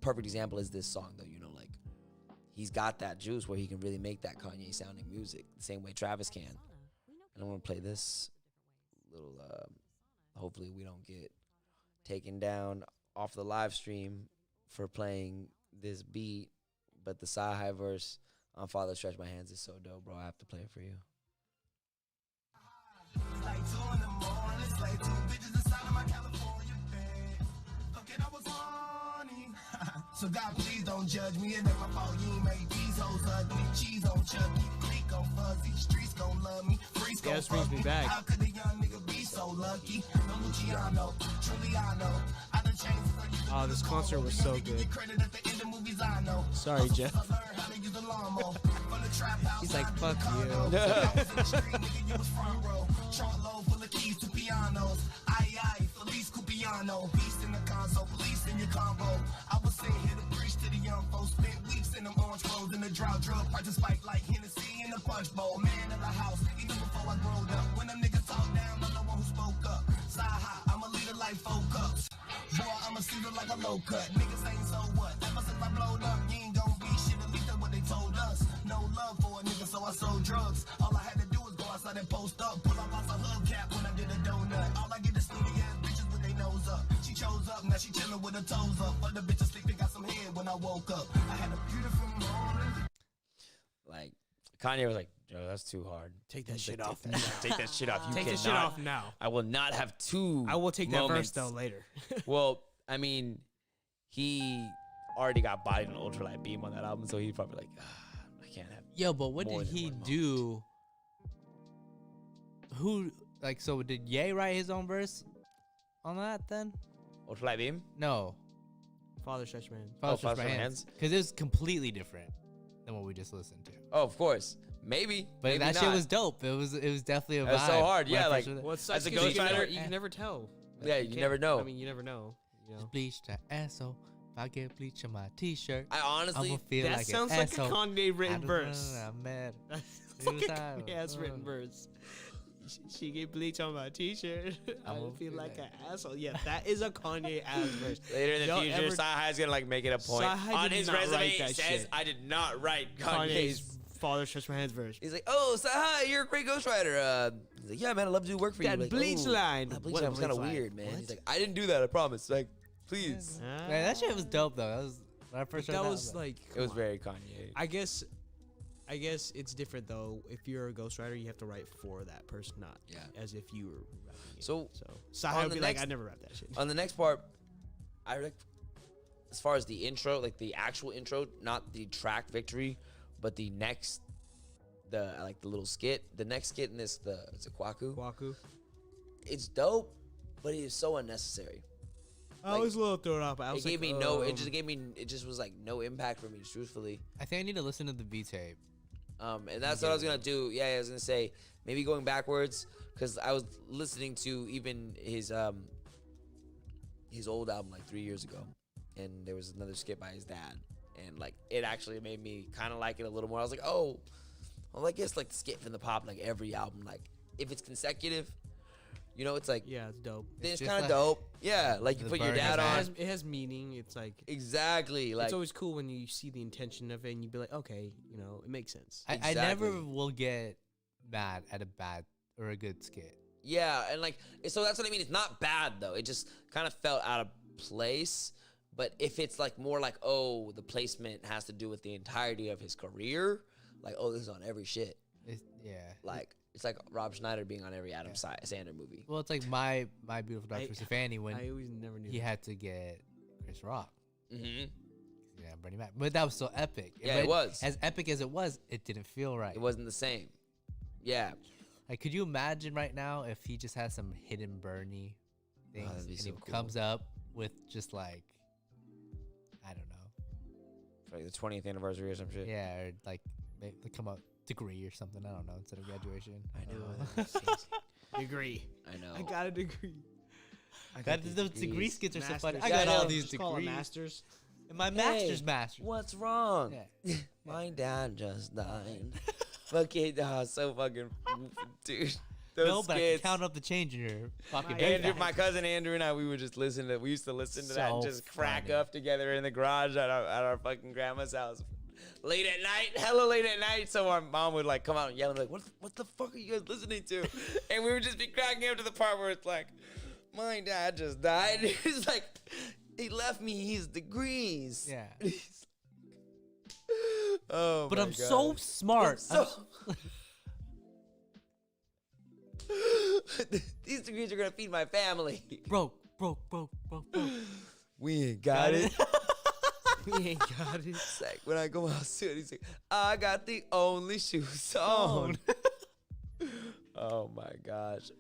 perfect example is this song though, you know, like he's got that juice where he can really make that Kanye sounding music the same way Travis can. And I'm gonna play this little hopefully we don't get taken down off the live stream for playing this beat, but the Sci-Hi verse on Father Stretch My Hands is so dope, bro. I have to play it for you. It's like 2 in the morning, it's like 2 bitches inside of my California bed. Fucking I was horny. So God, please don't judge me. It ain't my fault you ain't make these hoes ugly. Cheese on Chucky, click on Fuzzy. Streets gon' love me, freaks gon' this brings fuck me me. back. How could a young nigga be so lucky? No Luciano, Truliano. I done changed for you. Oh, this concert was so good. Credit at the end of movies I know. Sorry, Jeff. I learned how to use the lawnmower. From the trap house, He's like, I fuck do the you. condo. I was in the street, nigga, you was front row. Trunk load full of keys to pianos. Aye, Felice Cupiano. Beast in the console, police in your combo. I was sitting here to preach to the young folks. Spent weeks in them orange clothes in the drought. Drug prices spike like Hennessy in the punch bowl. Man of the house, even before I growed up. When them niggas talk down, I'm the one who spoke up. Sci-Hi, I'm a leader like 4 cups. Boy, I'm a shooter like a low cut. Niggas ain't so what? Ever since I blowed up, you ain't gon' be shit. At least that's what they told us. No love for a nigga, so I sold drugs. All I had to do was go outside and post up. Pull up off a hubcap when I did a donut. All I get is snooty ass bitches with their nose up. She chose up, now she chillin' with her toes up. But the bitch asleep and got some head when I woke up. I had a beautiful morning. Like Kanye was like, Joe, that's too hard. Take that shit Take off. that- Take that shit off. You Take cannot. this shit off now. I will not have two. I will take that verse moments. though later. Well, I mean, he already got bodied on Ultralight Beam on that album, so he's probably like, I can't have. Yo, but what more did than he one moment. do? Who, like, so did Ye write his own verse on that then? Ultralight Beam? No. Father Stretch Man. Father Father Stretch My Stretch My Hands. Because it was completely different than what we just listened to. Oh, of course. Maybe. But maybe that not. shit was dope. It was definitely a vibe. That's so hard, when I yeah, first like- heard it. Well, it sucks As a 'cause you can ghostwriter- never- you can never tell. Yeah, you can't- never know. I mean, you never know. You know? Bleach to asshole. I get bleach on my t-shirt, I I'm honestly, gonna feel That like sounds an like a asshole. Kanye written verse. I'm mad. That's like a Kanye's written verse. She get bleach on my t-shirt. I I'ma feel feel like like- an asshole. Yeah, that is a Kanye ass verse. later in the Y'all future, ever- Sci-Hi's gonna like make it a point. Sci-Hi On did his not resume, write it that says, shit. I did not write Kanye's Kanye's. father stretched my hands verse. He's like, oh, Sci-Hi, you're a great ghostwriter. He's like, yeah, man, I love to do work for That you. Like, bleach "Oh, line." That bleach What line was kind of bleach line? weird, man. What? He's like, I didn't do that, I promise. Like, please. Man, that shit was dope though. That was when I first heard That that. was like, It was come on. very Kanye. I guess it's different though. If you're a ghostwriter, you have to write for that person, not Yeah. as if you were rapping it. So, Sahai on would the be like, next- I never rap that shit. On the next part, as far as the intro, like the actual intro, not the track victory, but the little skit. The next skit in this, it's a Kwaku. Kwaku. It's dope, but it is so unnecessary. I was a little thrown off. I was It gave like, me no. It just was like no impact for me, truthfully. I think I need to listen to the V tape. And that's what I was gonna do. Yeah, I was gonna say maybe going backwards because I was listening to even his old album like 3 years ago, and there was another skit by his dad, and like it actually made me kind of like it a little more. I was like, oh, well, I guess like the skit from the pop, like every album, like if it's consecutive, you know, it's like yeah, it's dope. then it's just kind of like dope. Yeah, like you the put your burn dad has on. It has meaning. It's like Exactly. Like it's always cool when you see the intention of it and you be like, okay, it makes sense. I never Exactly. will get mad at a bad or a good skit. yeah, and like so that's what I mean. It's not bad though. It just kind of felt out of place. But if it's like more like, oh, the placement has to do with the entirety of his career, like, oh, this is on every shit. Yeah. Like it's like Rob Schneider being on every Adam Sandler movie. Well, it's like my beautiful dark twisted fanny when I always never knew. he that. had to get Chris Rock. Mm-hmm. Yeah, Bernie Mac. But that was so epic. Yeah, But it was. As epic as it was, it didn't feel right. It wasn't the same. Yeah. Like, could you imagine right now if he just has some hidden Bernie things that'd be and so he cool. comes up with just like, I don't know. For like the 20th anniversary or some shit. Yeah, or like they come up degree or something. I don't know, instead of graduation. I know. Degree. I know. I got a degree. Those degree skits are so funny. I Masters. got Yeah, I all know. these Just call it degrees. masters. And my Hey, master's. What's wrong? Yeah. My dad just died. Fucking, so fucking, dude. Those No, but I can skits. count up the change in your fucking Andrew, backpack. my cousin Andrew and I, we used to listen to that and So just crack funny. up together in the garage at our fucking grandma's house. Late at night, hella late at night. So our mom would like come out and yell and be like, what the fuck are you guys listening to? And we would just be cracking up to the part where it's like, my dad just died. He's like, he left me his degrees. Yeah. Oh, But my I'm so gosh. smart. So, these degrees are gonna feed my family. broke. We ain't got it. We ain't got it. It's like when I go out soon, he's like, I got the only shoes on. Oh my gosh.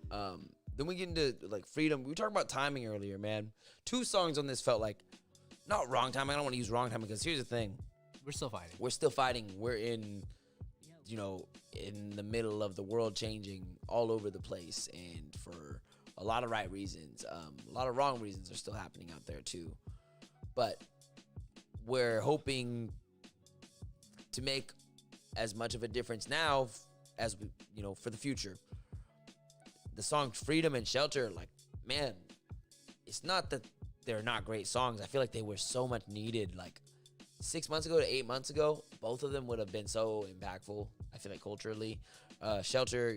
Then we get into like freedom. We were talking about timing earlier, man. 2 songs on this felt like not wrong timing. I don't want to use wrong timing because here's the thing: We're still fighting. we're still fighting. We're in the middle of the world changing all over the place, and for a lot of right reasons. A lot of wrong reasons are still happening out there too. But we're hoping to make as much of a difference now as we, for the future. The songs Freedom and Shelter, like, man, it's not that they're not great songs. I feel like they were so much needed. Like 6 months ago to 8 months ago, both of them would have been so impactful. I feel like culturally, Shelter,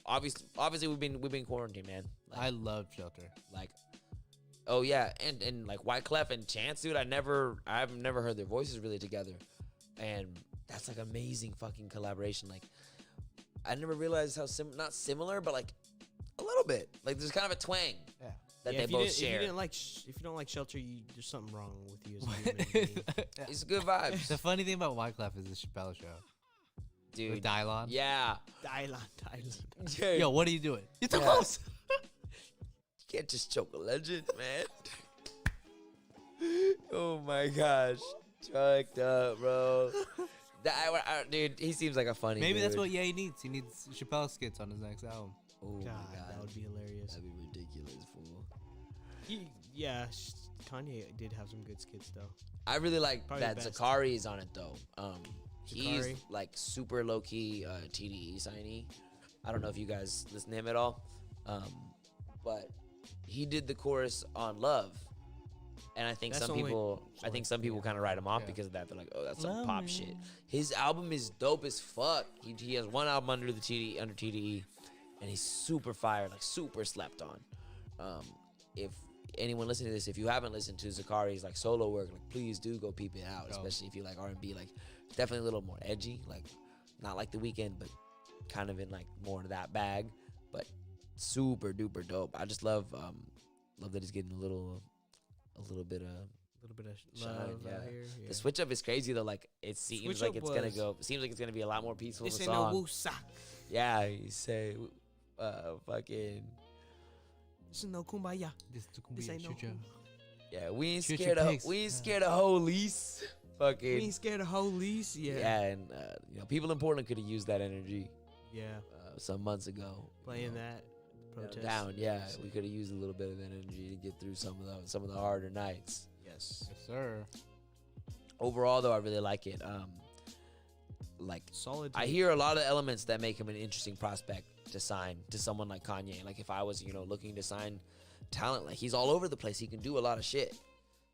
obviously we've been quarantined, man. I love Shelter. Oh yeah, and like Wyclef and Chance, dude. I've never heard their voices really together, and that's like amazing fucking collaboration. Like I never realized how not similar, but like a little bit. Like there's kind of a twang Yeah. that Yeah, they if you both didn't- share. If you don't like Shelter, there's something wrong with you as a human being. It's good vibes, The funny thing about Wyclef is the Chappelle show. With dude. Dylon. Yeah. Island. Dude, Yo, what are you doing? You're too Yeah. close. you can't just choke a legend, man. Oh my gosh, choked up, bro. Dude, he seems like a funny. Maybe that's dude. what Ye needs. He needs Chappelle skits on his next album. Oh God, my god, that would be hilarious. That'd be ridiculous, fool. Yeah, Kanye did have some good skits though. I really like Probably that the best. Zakari is on it though. He's Zakari? like super low key TDE signee. I don't know if you guys listen to him at all, but he did the chorus on Love, and I think That's some only- people, kind of write him off Yeah. because of that. They're like, oh, that's some Love pop me. shit. His album is dope as fuck. He has one album under TDE, and he's super fire, like super slept on. If anyone listening to this, if you haven't listened to Zakari's like solo work, like please do go peep it out, Dope. especially if you like R&B. Like definitely a little more edgy, like not like The Weeknd, but kind of in like more of that bag, but super duper dope. I just love that he's getting a little bit of A little bit of shine. love Yeah. out here. the switch up is crazy though. Like it seems Switch like up it's gonna was- go. Seems like it's gonna be a lot more peaceful. This of a ain't song. no woosah. Yeah, you say, fucking. This is no kumbaya. This This ain't no. Yeah, we ain't Shoot scared your of pigs. we ain't Yeah. scared of police. We Fucking ain't scared of police. yeah. Yeah. And people in Portland could have used that energy Yeah. some months ago. Playing that protest. Down, yeah. We could have used a little bit of that energy to get through some of the harder nights. Yes. Yes, sir. Overall, though, I really like it. Like Solid. I hear a lot of elements that make him an interesting prospect to sign to someone like Kanye. Like if I was, looking to sign talent, like he's all over the place. He can do a lot of shit.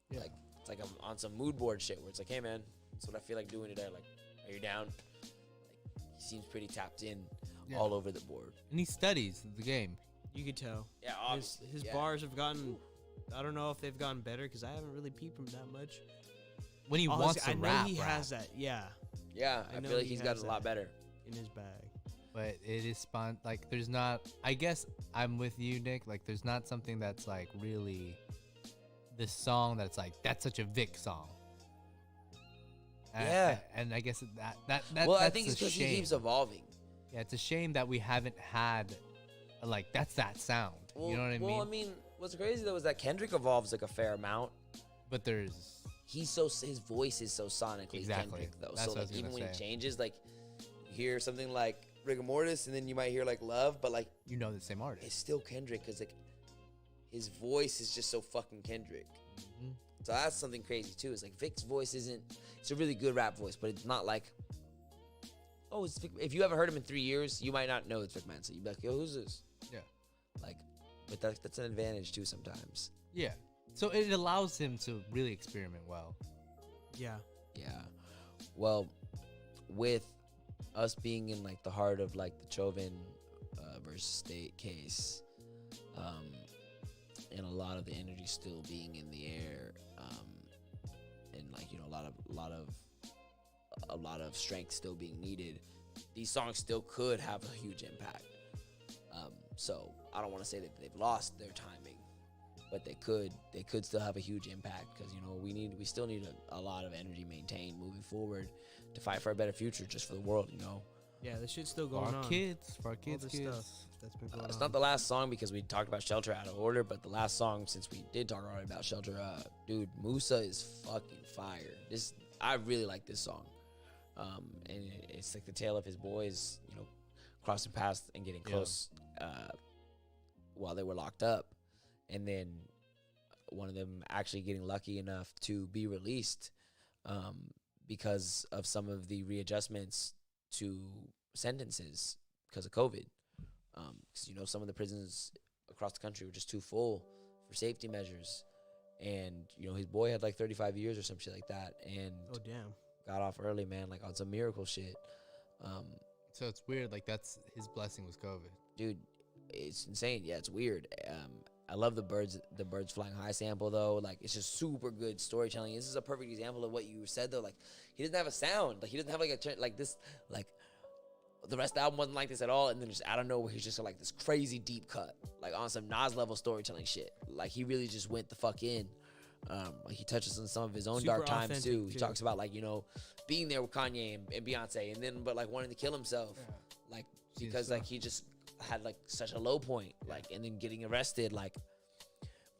Yeah. Like it's like I'm on some mood board shit where it's like, hey man, that's what I feel like doing today. Like, are you down? Like he seems pretty tapped in Yeah. all over the board. And he studies the game. You could tell. Yeah, His, obviously. his yeah. bars have gotten. I don't know if they've gotten better because I haven't really peeped him that much. When he Honestly, wants to I know rap, he rap. has that. Yeah, Yeah, I I know feel like he he's has gotten a lot that. better. in his bag. But it is like there's not. I guess I'm with you, Nick. Like there's not something that's like really this song that's like that's such a Vic song. Yeah. And I guess that Well, I that's think a it's because he shame. keeps evolving. Yeah, it's a shame that we haven't had like that's that sound. Well, you know what I mean? Well, I mean, what's crazy though is that Kendrick evolves like a fair amount. But there's His voice is so sonically Exactly. Kendrick though. That's So what I like was even gonna when he say. changes, like you hear something like Rigor Mortis, and then you might hear like Love, but like you know the same it's artist. still Kendrick because like his voice is just so fucking Kendrick. Mhm. So that's something crazy too. It's like Vic's voice isn't. It's a really good rap voice, but it's not like. Oh, it's Vic. If you haven't heard him in 3 years, you might not know it's Vic Mensa. You'd be like, yo, who's this? Yeah. Like, but that's an advantage too sometimes. Yeah. So it allows him to really experiment well. Yeah. Yeah. Well, with us being in like the heart of like the Chauvin versus State case, and a lot of the energy still being in the air, and like a lot of strength still being needed, these songs still could have a huge impact. So I don't want to say that they've lost their timing, but they could still have a huge impact because we still need a lot of energy maintained moving forward to fight for a better future just for the world. Yeah, this shit's still For going our on. kids, for our All kids, this kids. stuff that's been going It's on. not the last song because we talked about Shelter out of order, but the last song, since we did talk already about Shelter, dude, Musa is fucking fire. I really like this song, and it's like the tale of his boys, crossing paths and getting Yeah. close while they were locked up, and then one of them actually getting lucky enough to be released because of some of the readjustments to sentences because of COVID. Because some of the prisons across the country were just too full for safety measures, and his boy had like 35 years or some shit like that, and Oh damn. got off early, man, like on some miracle shit. So it's weird. Like that's his blessing was COVID. Dude, it's insane. Yeah, it's weird. I love the birds flying high sample though. Like it's just super good storytelling. This is a perfect example of what you said though. Like he doesn't have a sound. Like he doesn't have like a turn like this. Like the rest of the album wasn't like this at all. And then just out of nowhere, he's just like this crazy deep cut, like on some Nas level storytelling shit. Like he really just went the fuck in. Like he touches on some of his own Super dark times authentic, too. He too. talks about like being there with Kanye and Beyonce, and then but like wanting to kill himself, like Seen because stuff. like he just had like such a low point, like and then getting arrested, like.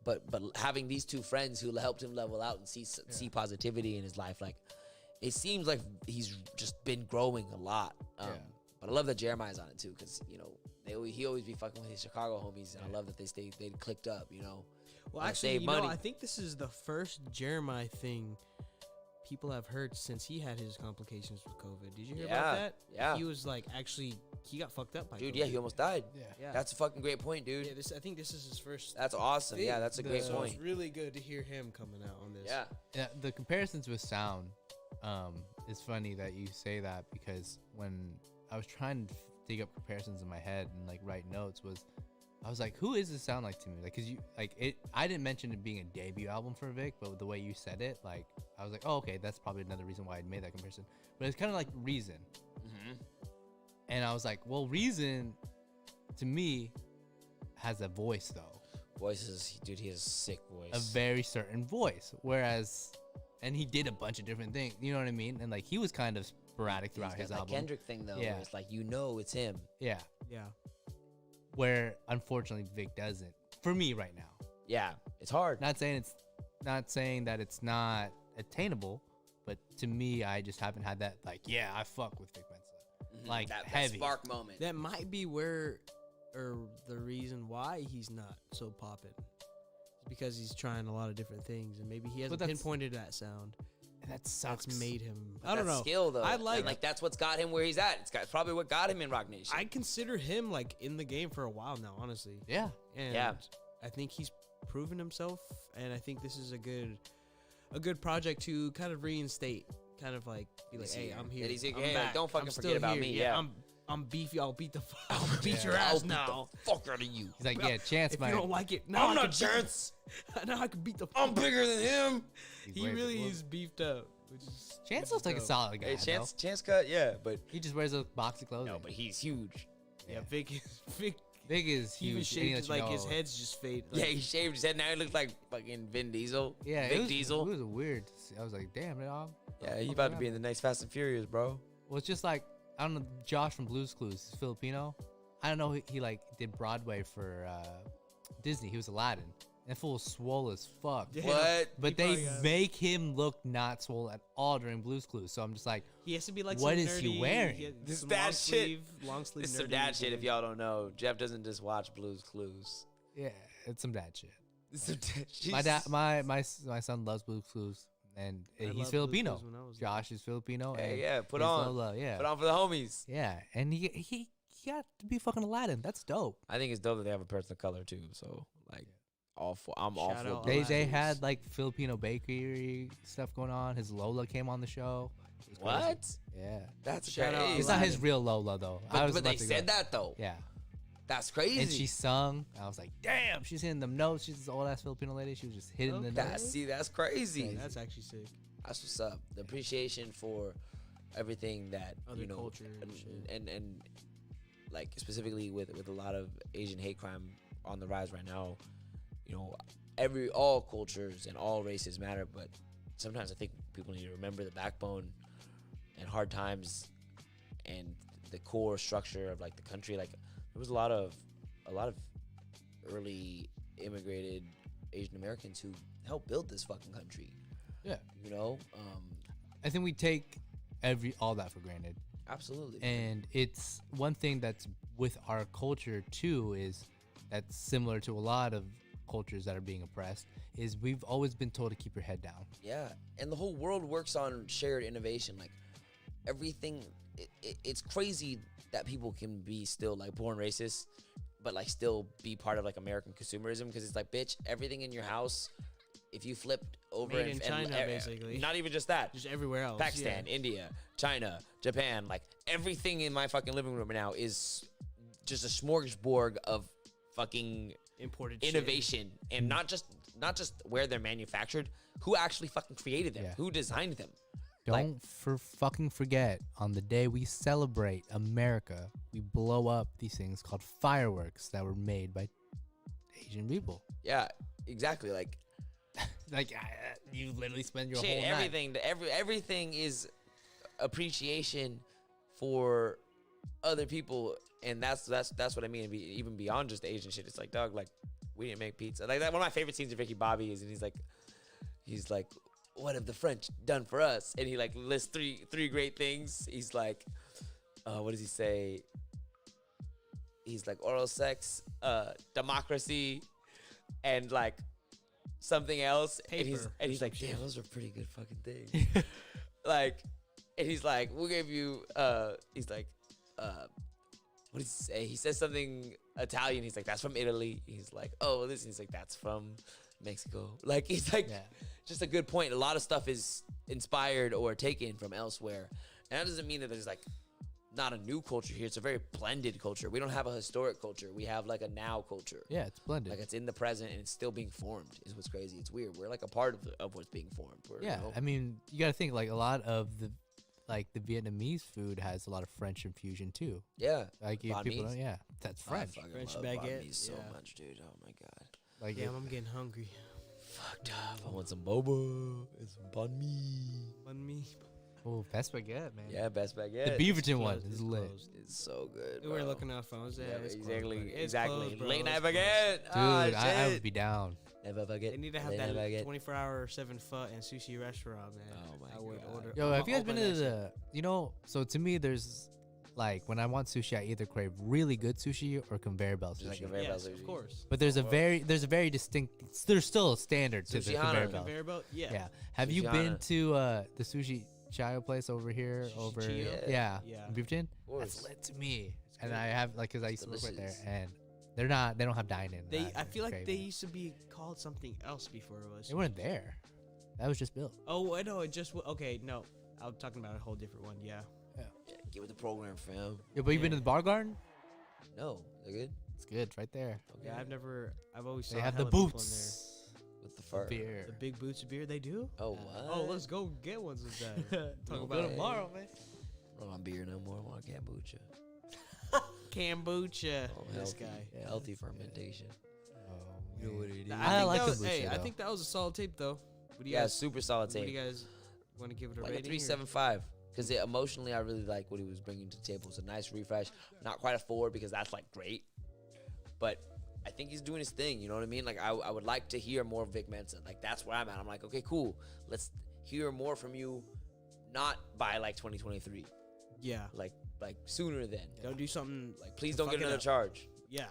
But having these two friends who helped him level out and see positivity in his life, like it seems like he's just been growing a lot. But I love that Jeremiah's on it too, because he always be fucking with his Chicago homies, and I love that they clicked up. Well, and actually, save you know, money. I think this is the first Jeremiah thing people have heard since he had his complications with COVID. Did you hear about Yeah, that? yeah. He was like, actually, he got fucked up by Dude, COVID. yeah, he almost died. Yeah. That's a fucking great point, dude. Yeah, I think this is his first. That's awesome. Yeah, thing. that's a great So point. it's really good to hear him coming out on this. Yeah. Yeah, the comparisons with sound, it's funny that you say that because when I was trying to dig up comparisons in my head and like write notes, I was like, who is this sound like to me? Like, cause you like it. I didn't mention it being a debut album for Vic, but the way you said it, like, I was like, oh, okay, that's probably another reason why I made that comparison. But it's kind of like Reason, and I was like, well, Reason, to me, has a voice though, Voices, dude, he has a sick voice. a very certain voice. Whereas, and he did a bunch of different things. You know what I mean? And like he was kind of sporadic He's throughout got his that album. Kendrick thing though. Yeah. Where it's like it's him. Yeah. Yeah. Where unfortunately Vic doesn't. For me right now. Yeah, it's hard. Not saying that it's not attainable, but to me, I just haven't had that like, yeah, I fuck with Vic Mensa. Like that heavy. spark moment. That might be where, or the reason why he's not so popping. It's because he's trying a lot of different things, and maybe he hasn't that's- pinpointed that sound. And that sucks. That's made him. But I don't that's know. skill though. I And, like. that's what's got him where he's at. It's probably what got him in Rock Nation. I consider him like in the game for a while now, honestly. Yeah. And Yeah. I think he's proven himself, and I think this is a good project to kind of reinstate, kind of like be like, He's hey, here. I'm here. That he's here. I'm Hey, back. don't fucking I'm forget still about here. me, yeah. I'm beefy. I'll beat I'll beat your I'll ass beat now. the fuck out of you. He's like, yeah, Chance If might. you don't like it, now I'm I not can beat- Chance. Now I can beat the. I'm bigger than him. He's He way really big. is beefed up. Which is Chance looks like a dope. solid guy. Hey, though. Chance cut, yeah, but He just wears those boxy clothing. no, but he's huge. Yeah, Vic is Vic is he even huge. and he shaved lets you like his know- head's just fade. Yeah, Like, he shaved his head. Now he looks like fucking Vin Diesel. Yeah, Vic it was, Diesel. It was weird. I was like, damn, dog. Yeah, he about to be in the next Fast and Furious, bro. Well, it's just like I don't know. Josh from Blue's Clues, he's Filipino. I don't know. He like did Broadway for Disney. He was Aladdin. That fool was swole as fuck. Yeah. What? But He they probably got- make him look not swole at all during Blue's Clues. So I'm just like, he has to be like. What some is he nerdy- wearing? he had This some dad long shit. sleeve, long sleeve. This is some nerdy dad shit if thing. y'all don't know. Jeff doesn't just watch Blue's Clues. yeah, it's some dad shit. This is some dad shit. My dad, my son loves Blue's Clues, and I he's loved Blue's Filipino. Clues when I was Josh is Filipino. Hey, and yeah, put his on. Lola, yeah, Put on for the homies. yeah, and he got to be fucking Aladdin. That's dope. I think it's dope that they have a person of color too. So like, I'm all Shout for out Blue They Aladdin. had like Filipino bakery stuff going on. His Lola came on the show. It was crazy. What? Yeah. That's Shout out crazy. It's not his Aladdin. real Lola though. I But, was but about they to said go. that though. Yeah. That's crazy. And she sung. I was like, damn, she's hitting them notes. She's this old ass Filipino lady. She was just hitting the Okay. notes. that's crazy. That's actually sick. That's what's up. The appreciation for everything that Other you know, culture and shit. and like specifically with a lot of Asian hate crime on the rise right now. You know, all cultures and all races matter, but sometimes I think people need to remember the backbone and hard times and the core structure of like the country. Like there was a lot of early immigrated Asian Americans who helped build this fucking country. Yeah. You know, I think we take all that for granted. absolutely. And it's one thing that's with our culture too is that's similar to a lot of cultures that are being oppressed is we've always been told to keep your head down. Yeah, and the whole world works on shared innovation. Like everything, it's crazy that people can be still like born racist, but like still be part of like American consumerism because it's like, bitch, everything in your house, if you flipped over Made in China, basically. not even just that, Just everywhere else. Pakistan, yeah. India, China, Japan, like everything in my fucking living room right now is just a smorgasbord of fucking Imported shit. innovation and not just where they're manufactured, who actually fucking created them, Yeah. who designed them. Don't fucking forget, on the day we celebrate America, we blow up these things called fireworks that were made by Asian people. Yeah, exactly. Like Like you literally spend your shit, whole night. everything is appreciation for other people, and that's what I mean. Even beyond just Asian shit, it's like, dog, like we didn't make pizza. Like that. One of my favorite scenes of Ricky Bobby is, and he's like, what have the French done for us? And he like lists three great things. He's like, what does he say? He's like oral sex, democracy, and like something else, and he's Paper and he's or like, some damn, shit. those are pretty good fucking things. Like, and he's like, we'll give you. He's like, what did he say? He says something Italian. He's like, that's from Italy. He's like, oh, well, this. He's like, that's from Mexico. Like, he's like, Yeah. just a good point. A lot of stuff is inspired or taken from elsewhere, and that doesn't mean that there's like not a new culture here. It's a very blended culture. We don't have a historic culture. We have like a now culture. Yeah, it's blended. Like it's in the present and it's still being formed. Is what's crazy. It's weird. We're like a part of what's being formed. We're, yeah, you know, I mean, you gotta think like a lot of the Vietnamese food has a lot of French infusion too. yeah. Like if Banh people mi's? don't, yeah, that's I French. fucking French love banh baguette, mi's so yeah. much, dude. Oh my god. Like Damn, I'm getting hungry. Fucked up. I want some boba and some banh mi. Bun me. oh, best baguette, man. Yeah, best baguette. The Beaverton Closed, one it's is lit. closed. It's so good. We were bro. looking at our phones. Yeah, it's closed, exactly. buddy. It's Exactly. closed, bro. Late night It's closed. baguette. Dude, Ah, I would shit. be down. Never forget. They need to have Late that night baguette. 24-hour 7-foot and sushi restaurant, man. Oh my I would God. order. Yo, have you guys open been to that shit. the, so to me, there's like when I want sushi, I either crave really good sushi or conveyor belt Just like sushi. conveyor belt Yes, sushi. of course. But there's a very distinct, there's still a standard to the Sushi conveyor Hana. belt. Conveyor belt? Yeah. Yeah. Have Sushi you been Hana. to the sushi Chayo place over here? Sushi Over Chiyo? yeah, Yeah. in Beaverton? Of course. That's lit to me. It's And good. I have like, cause I used to work right there, delicious. and they don't have dine-in. They, I feel like they used to be called something else before it was. they weren't there. That was just built. Oh, I know. It just okay. No, I'm talking about a whole different one. Yeah. Yeah, get with the program, fam. Yeah, but you've been to the Bar Garden? No, they're good. It's good. It's right there. Yeah, I've always They saw have the hella people in boots. With the fur. there. Beer. The big boots of beer. They do. Oh, Yeah. what? Oh, let's go get ones of that. Talk We'll about go it. tomorrow, man. I don't want beer no more. I want kombucha. Kombucha. Oh, This healthy. guy. Yeah, Healthy that's good. fermentation. Oh, You know what man. it is. I think like that was, kombucha, Hey, I though. think that was a solid tape though. What do you Yeah, guys? super solid What do tape. you guys want to give it a Like a rating? 3.75. Because emotionally, I really like what he was bringing to the table. It's a nice refresh. Not quite a 4 because that's like great. But I think he's doing his thing. You know what I mean? Like, I would like to hear more of Vic Mensa. Like, that's where I'm at. I'm like, okay, cool. Let's hear more from you. Not by like 2023. Yeah. Like sooner than. Don't do something Like, please to don't fuck get it another up. charge. Yeah.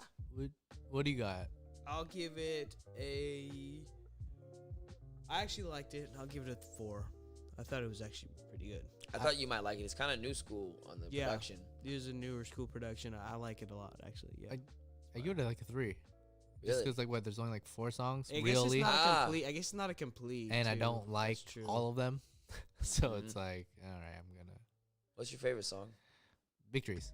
What do you got? I'll give it a. I actually liked it. I'll give it a 4. I thought it was actually pretty good. I thought you might like it. It's kind of new school on the Yeah. production. It is a newer school production. I like it a lot, actually. Yeah. I give it like a 3. Just Really? because like what? There's only like 4 songs, I guess it's really, not a Ah. complete. I guess it's not a complete. and I too. don't like That's true. all of them. So Mhm. it's like, all right, I'm gonna What's your favorite song? victories.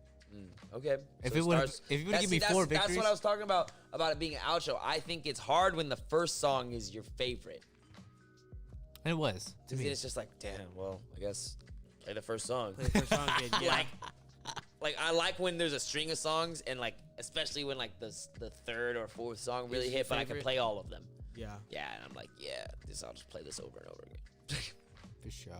Okay. If So it would, starts- if you would That's- give me see, 4 that's victories, what I was talking about it being an outro. I think it's hard when the first song is your favorite. and it was to Because me. then it's just like, damn, well, I guess play the first song. Play the first song again, yeah. Like I like when there's a string of songs and like especially when like the third or fourth song really Is your hit, but I can favorite? play all of them. Yeah. Yeah, and I'm like, yeah, I'll just play this over and over again. For sure.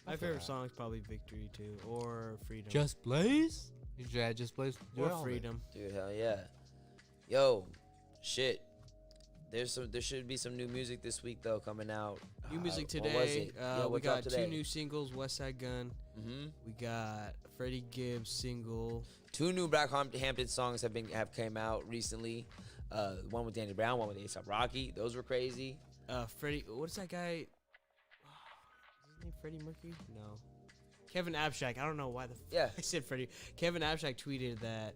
My I feel favorite that. song is probably Victory too, or Freedom. Just Blaze. Yeah, Just Blaze. or Freedom. Dude, hell yeah. Yo, shit. There should be some new music this week though coming out. New music What was today. it? Yeah, We what's up got 2 today? new singles. West Side Gun. Mm-hmm. We got Freddie Gibbs single. 2 new Black Hampton songs have came out recently. One with Danny Brown, one with A$AP Rocky. Those were crazy. Freddie. What's that guy? Is his name Freddie Mercury? No. Kevin Abstract. I don't know why Yeah. I said Freddie. Kevin Abstract tweeted that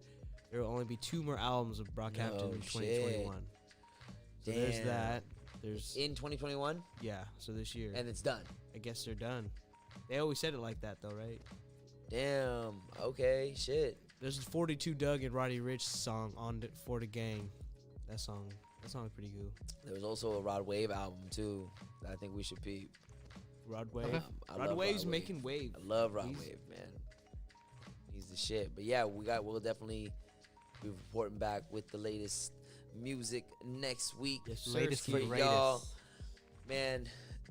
there will only be 2 more albums of Brockhampton No in shit. 2021. So there's Damn. that. There's In 2021, yeah. So this year, and it's done. I guess they're done. They always said it like that though, right? Damn. Okay. Shit. There's a 42 Doug and Roddy Ricch song on For the Gang. That song is pretty good. There was also a Rod Wave album too that I think we should peep. Rod Wave. Okay. I Rod love Wave's Rod making wave. I love Rod He's- Wave, man. He's the shit. But yeah, we'll definitely be reporting back with the latest music next week. Yes, sir. Latest for and y'all. greatest. Man,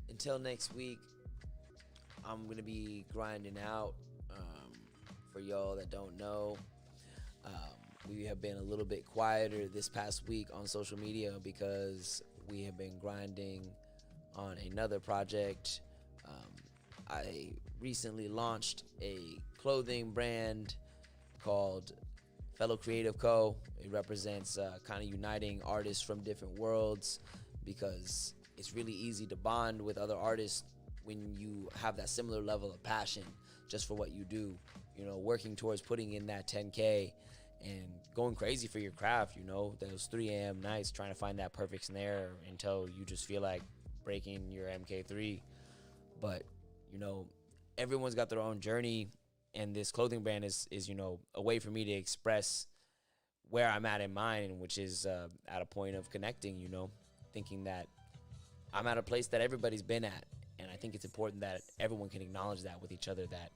until next week, I'm gonna be grinding out. For y'all that don't know, we have been a little bit quieter this past week on social media because we have been grinding on another project. I recently launched a clothing brand called Fellow Creative Co. It represents kind of uniting artists from different worlds because it's really easy to bond with other artists when you have that similar level of passion just for what you do. You know, working towards putting in that 10K and going crazy for your craft, you know, those 3 a.m. nights trying to find that perfect snare until you just feel like breaking your MK3. But, you know, everyone's got their own journey, and this clothing brand is you know, a way for me to express where I'm at in mine, which is at a point of connecting, you know, thinking that I'm at a place that everybody's been at. And I think it's important that everyone can acknowledge that with each other, that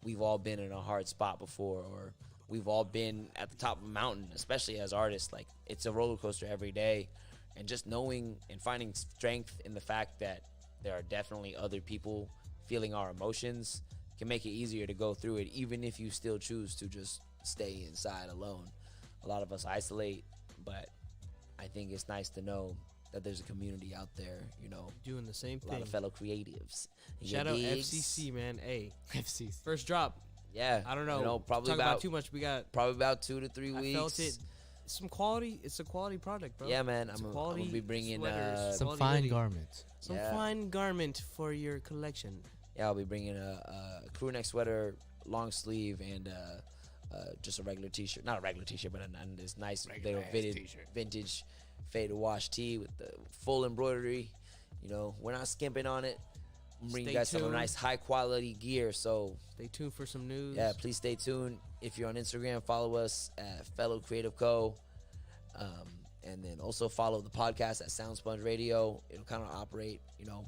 we've all been in a hard spot before, or we've all been at the top of a mountain, especially as artists. Like, it's a roller coaster every day. And just knowing and finding strength in the fact that there are definitely other people feeling our emotions can make it easier to go through it, even if you still choose to just stay inside alone. A lot of us isolate, but I think it's nice to know that there's a community out there, you know, Doing the same a lot thing. of fellow creatives. Shout out digs? FCC, man. Hey, FCC. first drop. Yeah, I don't know. You know, probably Talk about too much. We got. probably about 2 to 3 weeks. I felt it. Some quality. It's a quality product, bro. Yeah, man. It's I'm a gonna quality be bringing sweaters. Some Quality fine hoodie. garments. Some Yeah. fine garment for your collection. yeah, I'll be bringing a crew neck sweater, long sleeve, and just a regular t-shirt. Not a regular t-shirt, but this nice Regular little ass fitted t-shirt. vintage faded wash tee with the full embroidery. You know, we're not skimping on it. I'm bringing you Stay guys some tuned. nice high quality gear. So Stay tuned for some news. yeah, please stay tuned. If you're on Instagram, follow us at Fellow Creative Co. And then also follow the podcast at Sound Sponge Radio. It'll kind of operate, you know,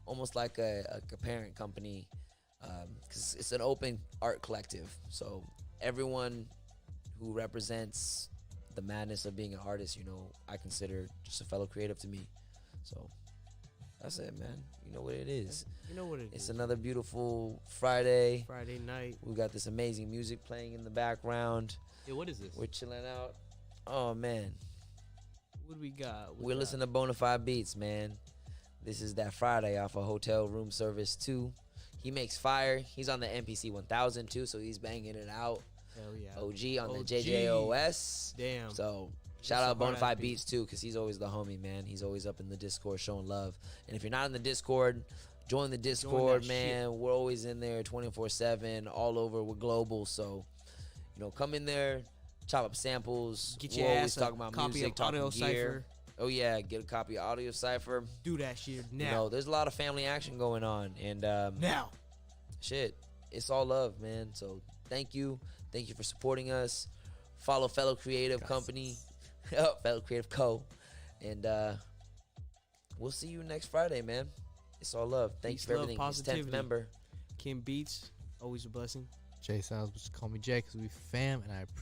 almost like a parent company, because it's an open art collective. So everyone who represents the madness of being an artist, you know, I consider just a fellow creative to me. So that's it, man. You know what it is. You know what it It's is. another beautiful Friday. Friday night. We got this amazing music playing in the background. Yeah, what is this? We're chilling out. Oh man, What do we got? we're listening to Bonafide Beats, man. This is that Friday off of Hotel Room Service 2. He makes fire. He's on the MPC 1000 too, so he's banging it out. Hell yeah. OG on the OG. JJOS. Damn. So shout That's out a hard-ass Bonafide beat. Beats too, because he's always the homie, man. He's always up in the Discord showing love. And if you're not in the Discord, join the Discord, that man. We're always in there 24/7, all over. We're global, so you know, come in there, chop up samples. Get We're your always ass a talking about copy music, of Audio talking gear. Cypher. Oh yeah, get a copy of Audio Cypher. Do that shit now. You know, there's a lot of family action going on, and now. shit, it's all love, man. So thank you for supporting us. Follow Fellow Creative Company, Fellow Creative Co, and we'll see you next Friday, man. It's all love. Thanks Peace, for love, everything. It's 10th positivity. member. Kim Beats. Always a blessing. Jay Sounds, just call me Jay because we fam, and I appreciate